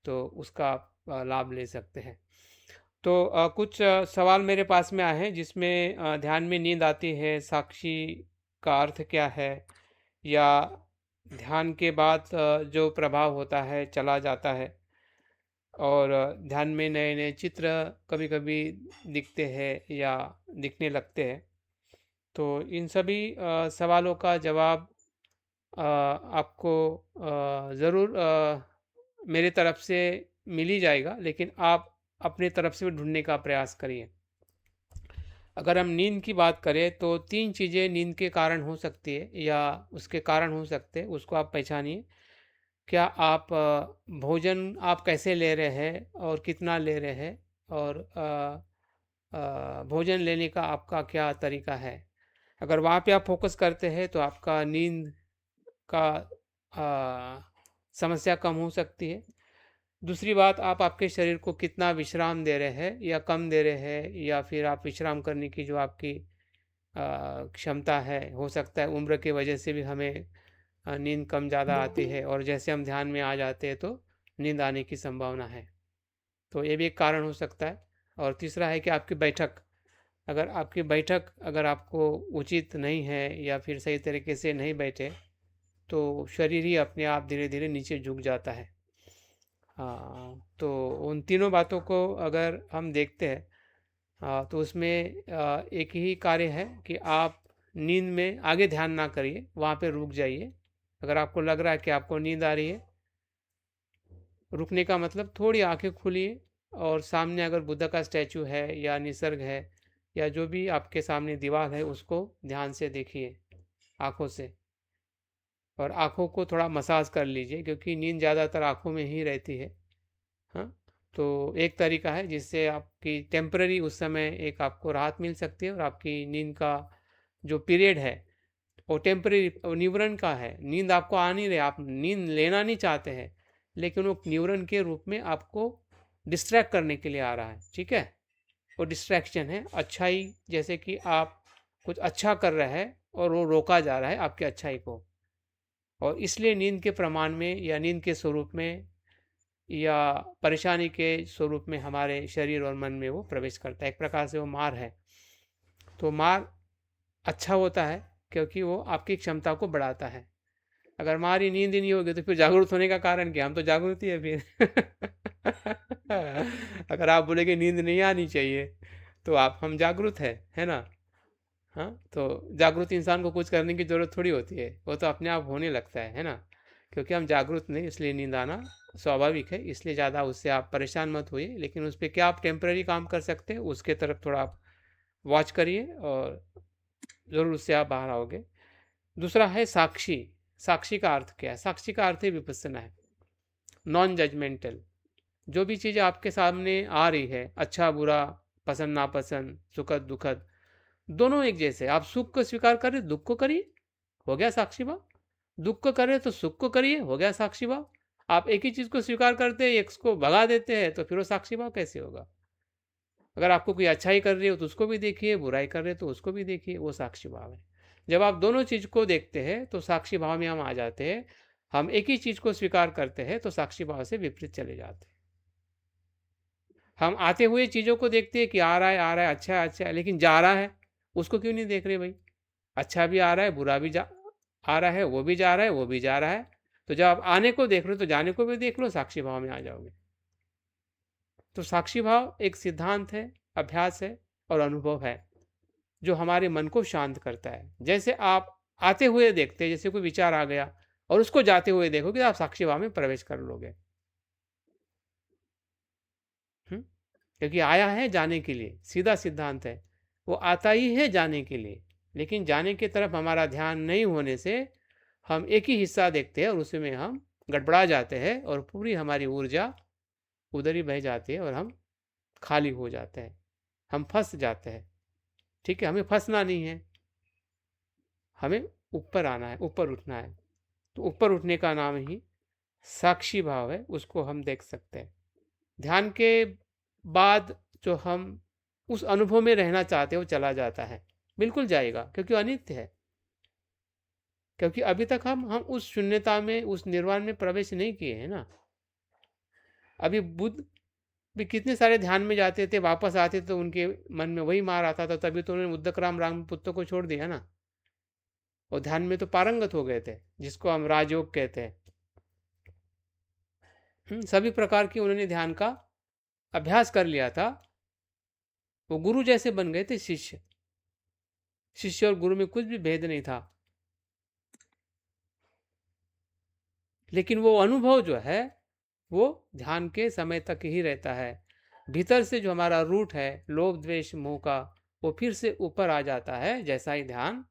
Speaker 2: तो उसका आप लाभ ले सकते हैं। तो कुछ सवाल मेरे पास में आए हैं जिसमें ध्यान में नींद आती है, साक्षी का अर्थ क्या है, या ध्यान के बाद जो प्रभाव होता है चला जाता है, और ध्यान में नए नए चित्र कभी कभी दिखते हैं या दिखने लगते हैं। तो इन सभी सवालों का जवाब आपको ज़रूर मेरे तरफ से मिल ही जाएगा, लेकिन आप अपने तरफ से भी ढूंढने का प्रयास करिए। अगर हम नींद की बात करें तो 3 चीज़ें नींद के कारण हो सकती है या उसके कारण हो सकते हैं, उसको आप पहचानिए। क्या आप भोजन आप कैसे ले रहे हैं और कितना ले रहे हैं, और भोजन लेने का आपका क्या तरीका है। अगर वहाँ पे आप फोकस करते हैं तो आपका नींद का समस्या कम हो सकती है। दूसरी बात, आप आपके शरीर को कितना विश्राम दे रहे हैं या कम दे रहे हैं, या फिर आप विश्राम करने की जो आपकी क्षमता है, हो सकता है उम्र की वजह से भी हमें नींद कम ज़्यादा आती है और जैसे हम ध्यान में आ जाते हैं तो नींद आने की संभावना है, तो ये भी एक कारण हो सकता है। और तीसरा है कि आपकी बैठक, अगर आपकी बैठक अगर आपको उचित नहीं है या फिर सही तरीके से नहीं बैठे तो शरीर ही अपने आप धीरे धीरे नीचे झुक जाता है। तो उन तीनों बातों को अगर हम देखते हैं तो उसमें एक ही कार्य है कि आप नींद में आगे ध्यान ना करिए, वहाँ पे रुक जाइए। अगर आपको लग रहा है कि आपको नींद आ रही है, रुकने का मतलब थोड़ी आंखें खुलिए और सामने अगर बुद्ध का स्टैचू है या निसर्ग है या जो भी आपके सामने दीवार है उसको ध्यान से देखिए। आँखों से, और आँखों को थोड़ा मसाज कर लीजिए, क्योंकि नींद ज़्यादातर आँखों में ही रहती है। हाँ, तो एक तरीका है जिससे आपकी टेम्पररी उस समय एक आपको राहत मिल सकती है, और आपकी नींद का जो पीरियड है वो टेम्पररी न्यूरन का है। नींद आपको आ नहीं रही, आप नींद लेना नहीं चाहते हैं, लेकिन वो न्यूरन के रूप में आपको डिस्ट्रैक्ट करने के लिए आ रहा है। ठीक है, वो डिस्ट्रैक्शन है अच्छाई, जैसे कि आप कुछ अच्छा कर रहे हैं और वो रोका जा रहा है आपकी अच्छाई को, और इसलिए नींद के प्रमाण में या नींद के स्वरूप में या परेशानी के स्वरूप में हमारे शरीर और मन में वो प्रवेश करता है। एक प्रकार से वो मार है। तो मार अच्छा होता है क्योंकि वो आपकी क्षमता को बढ़ाता है। अगर हमारी नींद ही नहीं होगी तो फिर जागरूक होने का कारण क्या? हम तो जागरूक ही है फिर। अगर आप बोलेंगे नींद नहीं आनी चाहिए तो हम जागरूक है ना? हाँ, तो जागरूक इंसान को कुछ करने की ज़रूरत थोड़ी होती है, वो तो अपने आप होने लगता है ना? क्योंकि हम जागरूक नहीं, इसलिए नींद आना स्वाभाविक है। इसलिए ज़्यादा उससे आप परेशान मत होइए, लेकिन उस पर क्या आप टेम्पररी काम कर सकते हैं उसके तरफ थोड़ा आप वॉच करिए और ज़रूर उससे आप बाहर आओगे। दूसरा है साक्षी। साक्षी का अर्थ क्या है? साक्षी का अर्थ है विपस्सना है, नॉन जजमेंटल। जो भी चीज़ आपके सामने आ रही है, अच्छा बुरा, पसंद नापसंद, सुखद दुखद, दोनों एक जैसे। आप सुख को स्वीकार करें, दुख को करिए, हो गया साक्षी भाव। दुख को करें तो सुख को करिए, हो गया साक्षी भाव। आप एक ही चीज़ को स्वीकार करते हैं, एक को भगा देते हैं, तो फिर वो साक्षी भाव कैसे होगा? अगर आपको कोई अच्छाई कर रही हो तो उसको भी देखिए, बुराई कर रहे हो तो उसको भी देखिए, वो साक्षी भाव है। जब आप दोनों चीज़ को देखते हैं तो साक्षी भाव में हम आ जाते हैं। हम एक ही चीज़ को स्वीकार करते हैं तो साक्षी भाव से विपरीत चले जाते हैं। हम आते हुए चीज़ों को देखते हैं कि आ रहा है, अच्छा है, लेकिन जा रहा है उसको क्यों नहीं देख रहे भाई? अच्छा भी आ रहा है, बुरा भी आ रहा है, वो भी जा रहा है, वो भी जा रहा है। तो जब आप आने को देख रहे हो तो जाने को भी देख लो, साक्षी भाव में आ जाओगे। तो साक्षी भाव एक सिद्धांत है, अभ्यास है और अनुभव है जो हमारे मन को शांत करता है। जैसे आप आते हुए देखते हैं, जैसे कोई विचार आ गया और उसको जाते हुए देखोगे तो आप साक्षी भाव में प्रवेश कर लोगे। क्योंकि आया है जाने के लिए, सीधा सिद्धांत है। वो आता ही है जाने के लिए, लेकिन जाने की तरफ हमारा ध्यान नहीं होने से हम एक ही हिस्सा देखते हैं और उसमें हम गड़बड़ा जाते हैं और पूरी हमारी ऊर्जा उधर ही बह जाती है और हम खाली हो जाते हैं, हम फंस जाते हैं। ठीक है, हमें फंसना नहीं है, हमें ऊपर आना है, ऊपर उठना है। तो ऊपर उठने का नाम ही साक्षी भाव है, उसको हम देख सकते हैं। ध्यान के बाद जो हम उस अनुभव में रहना चाहते हैं वो चला जाता है, बिल्कुल जाएगा, क्योंकि अनित्य है। क्योंकि अभी तक हम उस शून्यता में, उस निर्वाण में प्रवेश नहीं किए हैं ना। अभी बुद्ध भी कितने सारे ध्यान में जाते थे, वापस आते तो उनके मन में वही मार आता था, तभी तो उन्होंने उद्दकराम रामपुत्र को छोड़ दिया ना। और ध्यान में तो पारंगत हो गए थे, जिसको हम राजयोग कहते हैं। सभी प्रकार की उन्होंने ध्यान का अभ्यास कर लिया था, वो गुरु जैसे बन गए थे। शिष्य और गुरु में कुछ भी भेद नहीं था, लेकिन वो अनुभव जो है वो ध्यान के समय तक ही रहता है। भीतर से जो हमारा रूट है लोभ द्वेष मोह का, वो फिर से ऊपर आ जाता है जैसा ही ध्यान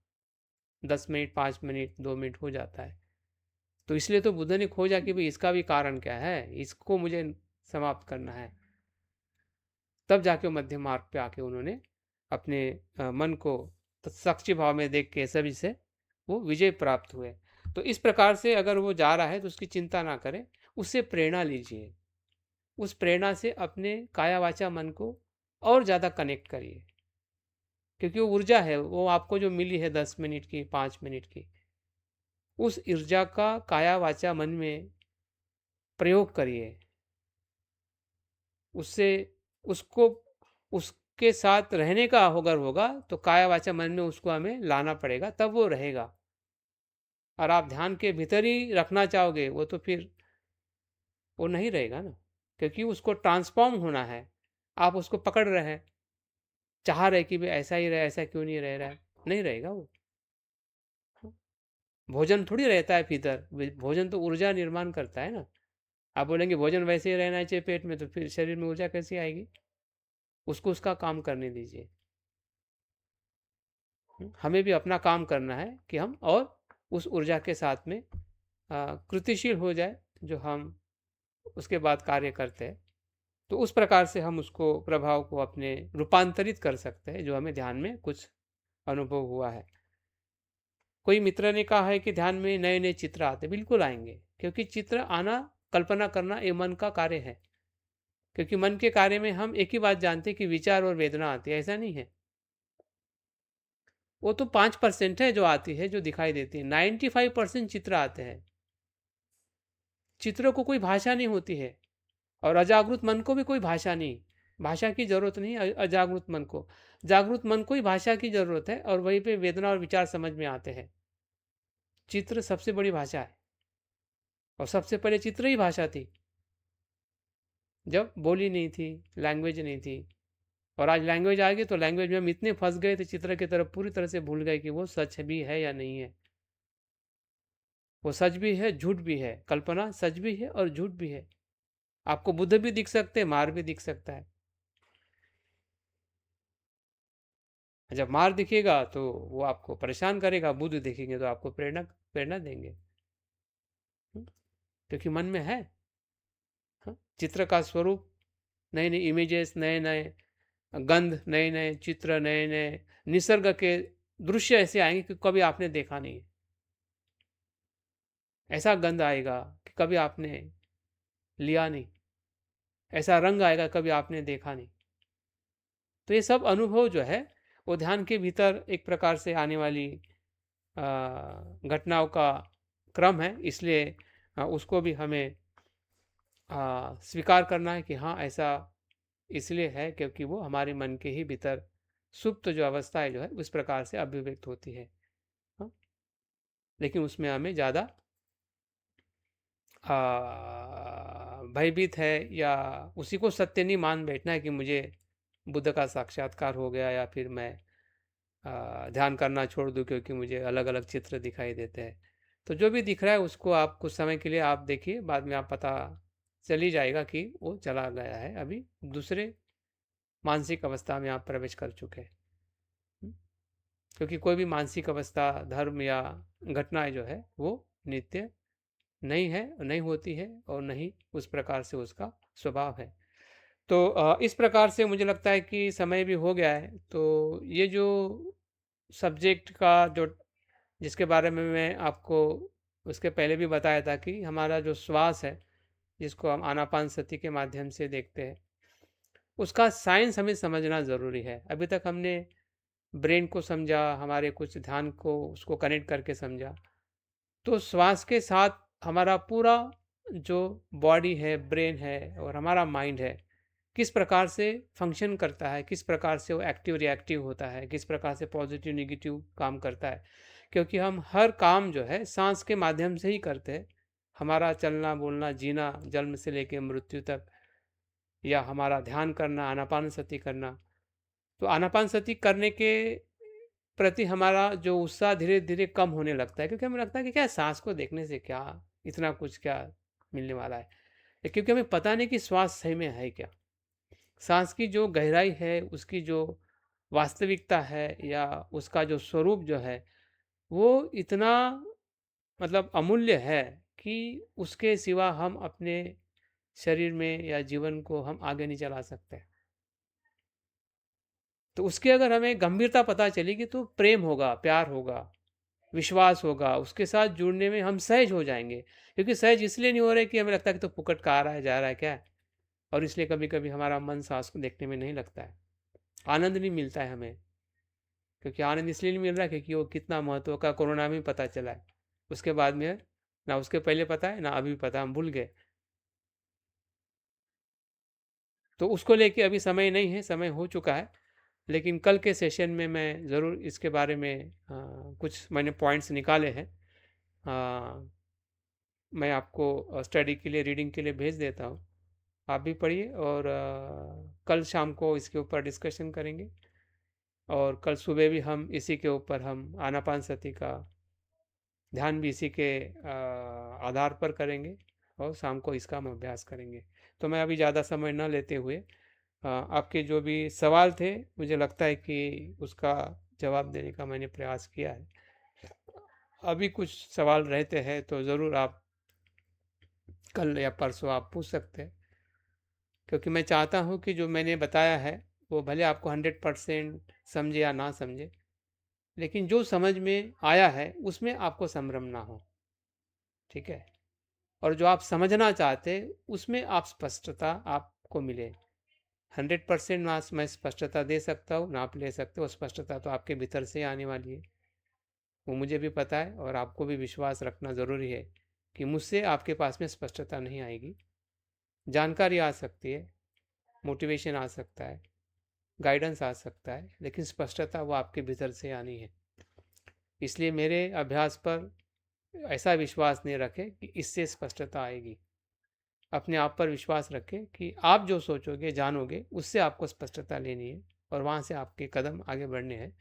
Speaker 2: 10 मिनट 5 मिनट 2 मिनट हो जाता है। तो इसलिए तो बुद्ध ने खोजा कि भाई इसका भी कारण क्या है, इसको मुझे समाप्त करना है। तब जाके मध्य मार्ग पे आके उन्होंने अपने मन को साक्षी भाव में देख के सभी से वो विजय प्राप्त हुए। तो इस प्रकार से अगर वो जा रहा है तो उसकी चिंता ना करें, उससे प्रेरणा लीजिए। उस प्रेरणा से अपने काया वाचा मन को और ज़्यादा कनेक्ट करिए, क्योंकि वो ऊर्जा है, वो आपको जो मिली है 10 मिनट की 5 मिनट की, उस ऊर्जा का काया वाचा मन में प्रयोग करिए। उससे उसको उसके साथ रहने का अगर होगा तो काया वाचा मन में उसको हमें लाना पड़ेगा, तब वो रहेगा। और आप ध्यान के भीतर ही रखना चाहोगे वो तो फिर वो नहीं रहेगा ना, क्योंकि उसको ट्रांसफॉर्म होना है। आप उसको पकड़ रहे हैं, चाह रहे कि भाई ऐसा ही रहे, ऐसा क्यों नहीं रह रहा है, नहीं रहेगा वो। भोजन थोड़ी रहता है भीतर, भोजन तो ऊर्जा निर्माण करता है ना। आप बोलेंगे भोजन वैसे ही रहना चाहिए पेट में, तो फिर शरीर में ऊर्जा कैसे आएगी? उसको उसका काम करने दीजिए। हमें भी अपना काम करना है कि हम और उस ऊर्जा के साथ में कृतिशील हो जाए जो हम उसके बाद कार्य करते हैं। तो उस प्रकार से हम उसको प्रभाव को अपने रूपांतरित कर सकते हैं जो हमें ध्यान में कुछ अनुभव हुआ है। कोई मित्र ने कहा है कि ध्यान में नए नए चित्र आते, बिल्कुल आएंगे, क्योंकि चित्र आना, कल्पना करना ये मन का कार्य है। क्योंकि मन के कार्य में हम एक ही बात जानते हैं कि विचार और वेदना आती है, ऐसा नहीं है। वो तो 5% है जो आती है, जो दिखाई देती है। 95% चित्र आते हैं। चित्रों को कोई भाषा नहीं होती है, और अजागृत मन को भी कोई भाषा नहीं, भाषा की जरूरत नहीं अजागृत मन को। जागृत मन को ही भाषा की जरूरत है, और वहीं पे वेदना और विचार समझ में आते हैं। चित्र सबसे बड़ी भाषा है, और सबसे पहले चित्र ही भाषा थी, जब बोली नहीं थी, लैंग्वेज नहीं थी। और आज लैंग्वेज आ गई तो लैंग्वेज में हम इतने फंस गए थे, चित्र की तरफ पूरी तरह से भूल गए कि वो सच भी है या नहीं है। वो सच भी है, झूठ भी है। कल्पना सच भी है और झूठ भी है। आपको बुद्ध भी दिख सकते हैं, मार भी दिख सकता है। जब मार दिखेगा तो वो आपको परेशान करेगा, बुद्ध दिखेंगे तो आपको प्रेरणा देंगे, क्योंकि मन में है। चित्र का स्वरूप, नए नए इमेजेस, नए नए गंध, नए नए चित्र, नए नए निसर्ग के दृश्य ऐसे आएंगे कि कभी आपने देखा नहीं। ऐसा गंध आएगा कि कभी आपने लिया नहीं, ऐसा रंग आएगा कभी आपने देखा नहीं। तो ये सब अनुभव जो है वो ध्यान के भीतर एक प्रकार से आने वाली घटनाओं का क्रम है। इसलिए उसको भी हमें स्वीकार करना है कि हाँ, ऐसा इसलिए है क्योंकि वो हमारे मन के ही भीतर सुप्त जो अवस्था है जो है उस प्रकार से अभिव्यक्त होती है। लेकिन उसमें हमें ज़्यादा भयभीत है या उसी को सत्य नहीं मान बैठना है कि मुझे बुद्ध का साक्षात्कार हो गया, या फिर मैं ध्यान करना छोड़ दूं क्योंकि मुझे अलग अलग चित्र दिखाई देते हैं। तो जो भी दिख रहा है उसको आप कुछ समय के लिए आप देखिए, बाद में आप पता चल ही जाएगा कि वो चला गया है, अभी दूसरे मानसिक अवस्था में आप प्रवेश कर चुके हैं। क्योंकि कोई भी मानसिक अवस्था, धर्म या घटनाएं जो है वो नित्य नहीं है, नहीं होती है, और नहीं उस प्रकार से उसका स्वभाव है। तो इस प्रकार से मुझे लगता है कि समय भी हो गया है। तो ये जो सब्जेक्ट का जो जिसके बारे में मैं आपको उसके पहले भी बताया था कि हमारा जो श्वास है, जिसको हम आनापानसति के माध्यम से देखते हैं, उसका साइंस हमें समझना ज़रूरी है। अभी तक हमने ब्रेन को समझा, हमारे कुछ ध्यान को उसको कनेक्ट करके समझा। तो श्वास के साथ हमारा पूरा जो बॉडी है, ब्रेन है और हमारा माइंड है, किस प्रकार से फंक्शन करता है, किस प्रकार से वो एक्टिव रिएक्टिव होता है, किस प्रकार से पॉजिटिव नेगेटिव काम करता है। क्योंकि हम हर काम जो है सांस के माध्यम से ही करते हैं। हमारा चलना, बोलना, जीना, जन्म से लेकर मृत्यु तक, या हमारा ध्यान करना, आनापानसति करना। तो आनापानसति करने के प्रति हमारा जो उत्साह धीरे धीरे कम होने लगता है, क्योंकि हमें लगता है कि क्या सांस को देखने से क्या इतना कुछ क्या मिलने वाला है। क्योंकि हमें पता नहीं कि श्वास सही में है क्या, सांस की जो गहराई है, उसकी जो वास्तविकता है, या उसका जो स्वरूप जो है वो इतना मतलब अमूल्य है कि उसके सिवा हम अपने शरीर में या जीवन को हम आगे नहीं चला सकते। तो उसकी अगर हमें गंभीरता पता चलेगी तो प्रेम होगा, प्यार होगा, विश्वास होगा, उसके साथ जुड़ने में हम सहज हो जाएंगे। क्योंकि सहज इसलिए नहीं हो रहे कि हमें लगता है कि तो फुकट का आ रहा है, जा रहा है क्या है, और इसलिए कभी कभी हमारा मन सांस को देखने में नहीं लगता है, आनंद नहीं मिलता है हमें। क्योंकि आनंद इसलिए नहीं मिल रहा है क्योंकि वो कितना महत्व का कोरोना में पता चला है, उसके बाद में ना उसके पहले पता है ना अभी पता, हम भूल गए। तो उसको लेके अभी समय नहीं है, समय हो चुका है। लेकिन कल के सेशन में मैं ज़रूर इसके बारे में कुछ मैंने पॉइंट्स निकाले हैं, मैं आपको स्टडी के लिए, रीडिंग के लिए भेज देता हूँ, आप भी पढ़िए। और कल शाम को इसके ऊपर डिस्कशन करेंगे, और कल सुबह भी हम इसी के ऊपर हम आनापानसति का ध्यान भी इसी के आधार पर करेंगे, और शाम को इसका हम अभ्यास करेंगे। तो मैं अभी ज़्यादा समय न लेते हुए आपके जो भी सवाल थे, मुझे लगता है कि उसका जवाब देने का मैंने प्रयास किया है। अभी कुछ सवाल रहते हैं तो ज़रूर आप कल या परसों आप पूछ सकते हैं, क्योंकि मैं चाहता हूँ कि जो मैंने बताया है वो भले आपको 100% समझे या ना समझे, लेकिन जो समझ में आया है उसमें आपको संभ्रम ना हो, ठीक है। और जो आप समझना चाहते उसमें आप स्पष्टता आपको मिले। 100% ना मैं स्पष्टता दे सकता हूँ, ना आप ले सकते हो। स्पष्टता तो आपके भीतर से आने वाली है, वो मुझे भी पता है, और आपको भी विश्वास रखना ज़रूरी है कि मुझसे आपके पास में स्पष्टता नहीं आएगी। जानकारी आ सकती है, मोटिवेशन आ सकता है, गाइडेंस आ सकता है, लेकिन स्पष्टता वो आपके भीतर से आनी है। इसलिए मेरे अभ्यास पर ऐसा विश्वास नहीं रखें कि इससे स्पष्टता आएगी। अपने आप पर विश्वास रखें कि आप जो सोचोगे जानोगे उससे आपको स्पष्टता लेनी है और वहाँ से आपके कदम आगे बढ़ने हैं।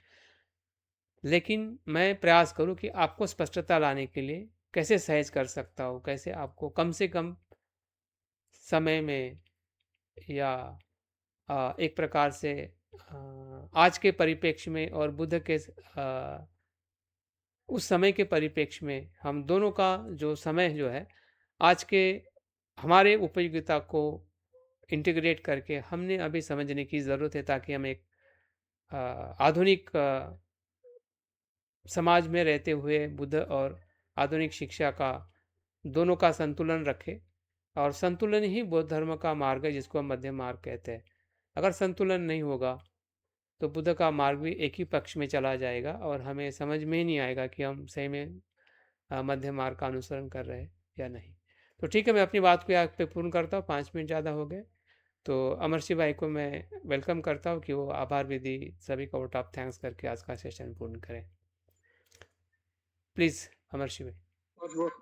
Speaker 2: लेकिन मैं प्रयास करूँ कि आपको स्पष्टता लाने के लिए कैसे सहज कर सकता हूँ, कैसे आपको कम से कम समय में या एक प्रकार से आज के परिप्रेक्ष्य में और बुद्ध के उस समय के परिप्रेक्ष्य में हम दोनों का जो समय जो है आज के हमारे उपयोगिता को इंटीग्रेट करके हमने अभी समझने की ज़रूरत है, ताकि हम एक आधुनिक समाज में रहते हुए बुद्ध और आधुनिक शिक्षा का दोनों का संतुलन रखें। और संतुलन ही बौद्ध धर्म का मार्ग है, जिसको हम मध्य मार्ग कहते हैं। अगर संतुलन नहीं होगा तो बुद्ध का मार्ग भी एक ही पक्ष में चला जाएगा और हमें समझ में ही नहीं आएगा कि हम सही में मध्य मार्ग का अनुसरण कर रहे हैं या नहीं। तो ठीक है, मैं अपनी बात को यहाँ पे पूर्ण करता हूँ, 5 मिनट ज़्यादा हो गए। तो अमरशी भाई को मैं वेलकम करता हूँ कि वो आभार विधि सभी का वोट ऑफ थैंक्स करके आज का सेशन पूर्ण करें। प्लीज़ अमरशी भाई।
Speaker 1: बहुत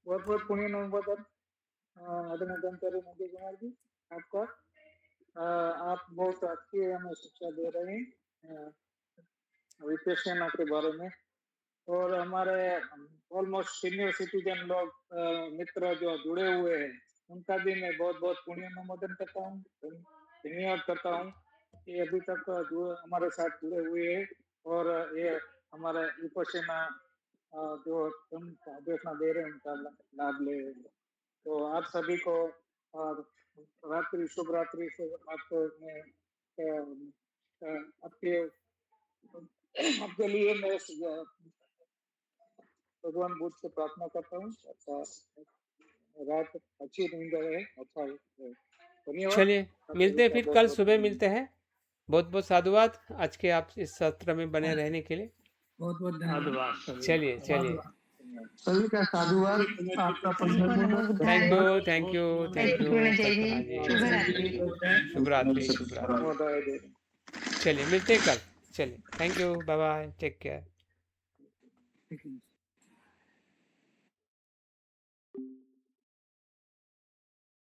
Speaker 1: बहुत पुण्य अनुमोदन आदरणीय ब्रह्मचारी मोदी कुमार जी आपका। आप बहुत अच्छी हमें शिक्षा दे रहे हैं विपश्यना के बारे में, और हमारे ऑलमोस्ट सीनियर सिटीजन लोग मित्र जो जुड़े हुए हैं उनका भी मैं बहुत बहुत पुण्य अनुमोदन करता हूँ, धन्यवाद करता हूँ कि अभी तक जो हमारे साथ जुड़े हुए हैं और ये हमारे विपश्यना जो हम आदेशना दे रहे हैं उनका लाभ ले। तो आप सभी को रात्रि शुभ रात्रि से आपको आपके लिए मैं भगवान बुद्ध से प्रार्थना करता हूँ। अच्छा रात अच्छी नींद रहे। अच्छा धन्यवाद।
Speaker 2: चलिए मिलते हैं फिर कल सुबह मिलते हैं। बहुत बहुत साधुवाद आज के आप इस सत्र में बने रहने के लिए।
Speaker 11: बहुत बहुत धन्यवाद।
Speaker 2: चलिए चलिए
Speaker 10: सभी का साधुवाद। आपका
Speaker 2: थैंक यू शुभ रात्रि। चलिए मिलते हैं कल। चलिए thank you, bye bye, take care.